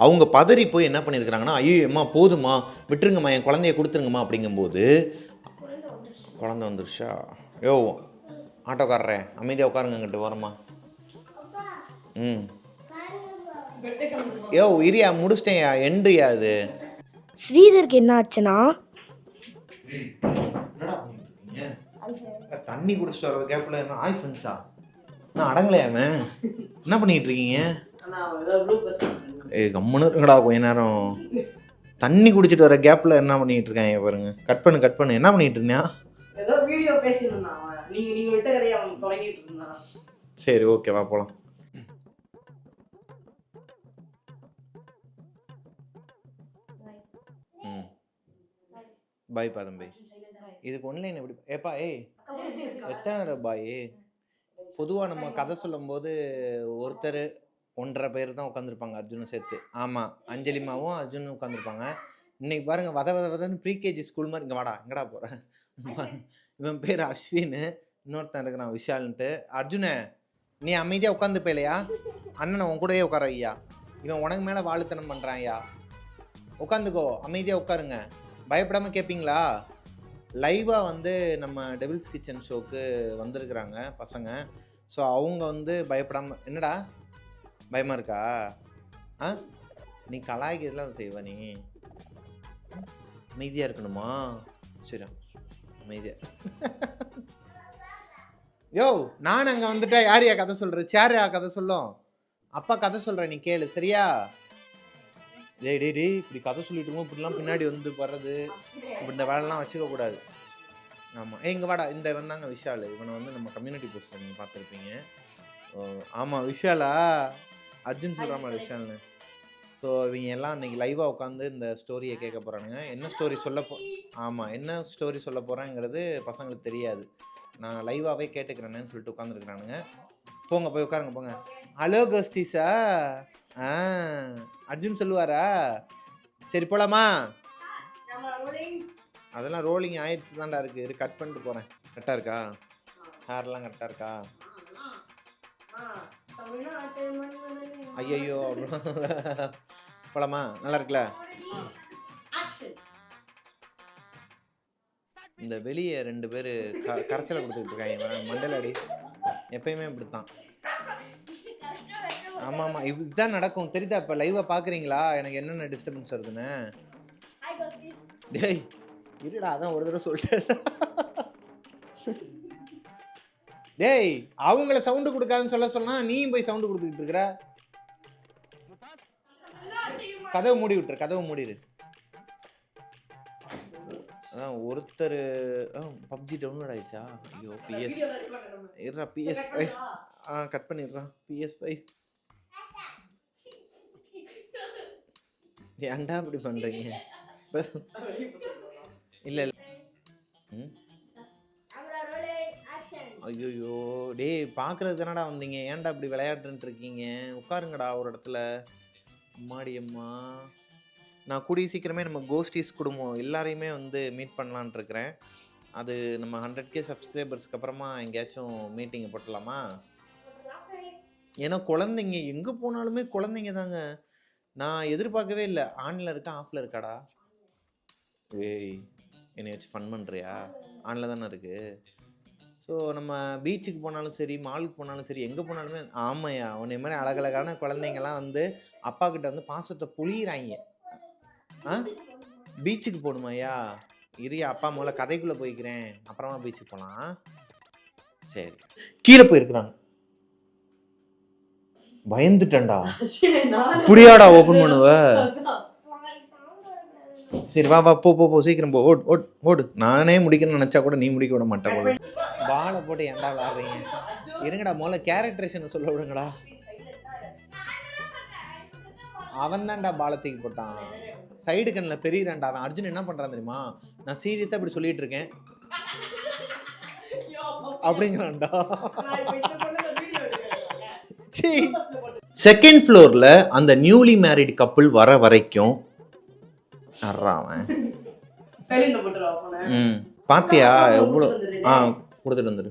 அவங்க பதறி போய் என்ன பண்ணியிருக்கிறாங்கன்னா, ஐயோ அம்மா போதுமா விட்டுருங்கம்மா, என் குழந்தைய கொடுத்துருங்கம்மா அப்படிங்கும்போது, குழந்தை வந்துருச்சா, யோ ஆட்டோக்காரரே அமைதியாக உட்காருங்கங்கிட்டு வரமா, யோ இரியா முடிச்சிட்டேயா, எண்டுயா இது. ஸ்ரீதருக்கு என்ன ஆச்சுன்னா, தண்ணி குடிச்சிட்டு வர்றது கேப்ல என்ன ஆய் ஃப்ரெண்ட்ஸா நான் அடங்கலையா அவன் என்ன பண்ணிட்டு இருக்கீங்க கம்முன்னு இருக்கடா கொஞ்ச நேரம் தண்ணி குடிச்சிட்டு வர கேப்ல என்ன பண்ணிட்டு இருக்காங்க பாருங்க கட் பண்ணு என்ன பண்ணிட்டு இருந்தியா ஏதோ வீடியோ பேசினான் நீங்க விட்ட கதையை அவன் தொடங்கிட்டு இருந்தான் சரி ஓகே வா போலாம் பாய் பாதம்பை இதுக்கு ஒன்லைன் எப்படி ஏப்பா ஏய் எத்தனை பாய் பொதுவாக நம்ம கதை சொல்லும் போது ஒருத்தர் 1.5 பேர் தான் உட்காந்துருப்பாங்க அர்ஜுனும் சேர்த்து ஆமாம் அஞ்சலிமாவும் அர்ஜுனும் உட்காந்துருப்பாங்க இன்னைக்கு பாருங்க வதன்னு ப்ரீகேஜி ஸ்கூல் மாதிரி இங்கே வாடா எங்கடா போகிறேன் இவன் பேர் அஸ்வின் இன்னொருத்தன் இருக்கிறான் விஷால்ன்ட்டு அர்ஜுனே நீ அமைதியாக உட்காந்து போயிலையா அண்ணனை உன் கூடயே உட்கார ஐயா இவன் உனக்கு மேலே வாழுத்தனம் பண்ணுறான் ஐயா உட்காந்துக்கோ அமைதியாக உட்காருங்க பயப்படாமல் கேட்பீங்களா லைவாக வந்து நம்ம டெவில்ஸ் கிச்சன் ஷோக்கு வந்திருக்கிறாங்க பசங்க ஸோ அவங்க வந்து பயப்படாமல் என்னடா பயமாக இருக்கா ஆ நீ கலாய்க்கிறதுலாம் செய்வ நீ அமைதியாக இருக்கணுமா சரி அமைதியாக யோ நான் அங்கே வந்துட்டா யார் யா கதை சொல்கிற சேர் யா கதை சொல்லும் அப்பா கதை சொல்கிறேன் நீ கேளு சரியா டேய் இப்படி கதை சொல்லிட்டு இருக்கோம் இப்படிலாம் பின்னாடி வந்து வர்றது இப்படி இந்த வேலைலாம் வச்சுக்க கூடாது ஆமாம் இங்கே வாடா இந்த வந்தாங்க விஷால் இவனை வந்து நம்ம கம்யூனிட்டி போஸ்ட்டில் நீங்கள் பார்த்துருப்பீங்க ஆமாம் விஷாலா அர்ஜுன் சொல்கிற மாதிரி விஷால்னு ஸோ இவங்க எல்லாம் இன்னைக்கு லைவாக உட்காந்து இந்த ஸ்டோரியை கேட்க போகிறானுங்க என்ன ஸ்டோரி என்ன ஸ்டோரி சொல்ல போகிறேங்கிறது பசங்களுக்கு தெரியாது நான் லைவாகவே கேட்டுக்கிறேன்னு சொல்லிட்டு உட்காந்துருக்குறானுங்க போங்க போய் உட்காருங்க போங்க ஹலோ கோஸ்டிஸா அர்ஜுன் சொல்லுவாரா சரி போலாமா அதெல்லாம் ரோலிங் ஆயிடுச்சு தான்டா இருக்கு கட் பண்ணிட்டு போகிறேன் கரெக்டாக இருக்கா ஹேர்லாம் கரெக்டாக இருக்கா ஐயோ போலாமா நல்லா இருக்குல்ல இந்த வெளியே 2 பேர் கரைச்சலை கொடுத்துக்கிட்டு இருக்காங்க மண்டல அடி எப்பயுமே இப்படித்தான் ஆமாம் இதுதான் நடக்கும் தெரியுதா இப்போ லைவாக பார்க்குறீங்களா எனக்கு என்னென்ன டிஸ்டர்பன்ஸ் வருதுன்னு டேய் இருடா அதான் ஒரு தடவை சொல்லிட்டேன் டேய் அவங்கள சவுண்டு கொடுக்காதுன்னு சொல்ல நீயும் போய் சவுண்டு கொடுத்துக்கிட்டு இருக்கிற கதவை மூடிடு அதான் ஒருத்தர் பப்ஜி டவுன்லோட் ஆயிடுச்சா ஐயோ PS5 கட் பண்ணிடுறான் PS5 ஏன்டா இப்படி பண்றீங்க இல்ல ஐயோ டேய் பாக்குறது தானடா வந்தீங்க ஏன்டா இப்படி விளையாடுன்ட்டு இருக்கீங்க உட்காருங்கடா ஒரு இடத்துல அம்மாடியம்மா நான் கூடிய சீக்கிரமே நம்ம கோஸ்டிஸ் குடும்பம் எல்லாரையுமே வந்து மீட் பண்ணலான் இருக்கிறேன் அது நம்ம 100K சப்ஸ்கிரைபர்ஸ்க்கு அப்புறமா எங்கேயாச்சும் மீட்டிங்கை போட்டலாமா ஏன்னா குழந்தைங்க எங்கே போனாலுமே குழந்தைங்க தாங்க நான் எதிர்பார்க்கவே இல்லை ஆனில் இருக்கா ஆஃபில் இருக்காடா ஏய் என்னை வச்சு ஃபன் பண்ணுறியா ஆனில் தானே இருக்குது ஸோ நம்ம பீச்சுக்கு போனாலும் சரி மாலுக்கு போனாலும் சரி எங்கே போனாலுமே ஆமாய்யா உன்னை மாதிரி அழகழகான குழந்தைங்கள்லாம் வந்து அப்பா கிட்ட வந்து பாசத்தை பொழியிறாங்க பீச்சுக்கு போகணுமாய்யா இரியா அப்பா முதல்ல கதைக்குள்ளே போய்க்கிறேன் அப்புறமா பீச்சுக்கு போகலாம் சரி கீழே போயிருக்கிறாங்க பயந்துட்டேன்டா புரியாடா ஓப்பன் பண்ணுவ சரி வா வா போ சீக்கிரம் போ ஓடு நானே முடிக்கணும்னு நினைச்சா கூட நீ முடிக்க விட மாட்டேன் போல பாலை போட்டு ஏன்டா விளாடுறீங்க இருங்கடா முதல்ல கேரக்டரேஷன் சொல்ல விடுங்கடா அவன் தான்டா பாலை தூக்கி போட்டான் சைடு கண்ணில் தெரியுறான்டா அவன் அர்ஜுன் என்ன பண்றான் தெரியுமா நான் சீரியஸா இப்படி சொல்லிட்டு இருக்கேன் அப்படிங்கிறான்டா செகண்ட் ஃப்ளோர்ல அந்த நியூலி மேரிட் கப்புள் வர வரைக்கும் பாத்தியா எவ்வளவு கொடுத்துட்டு வந்துரு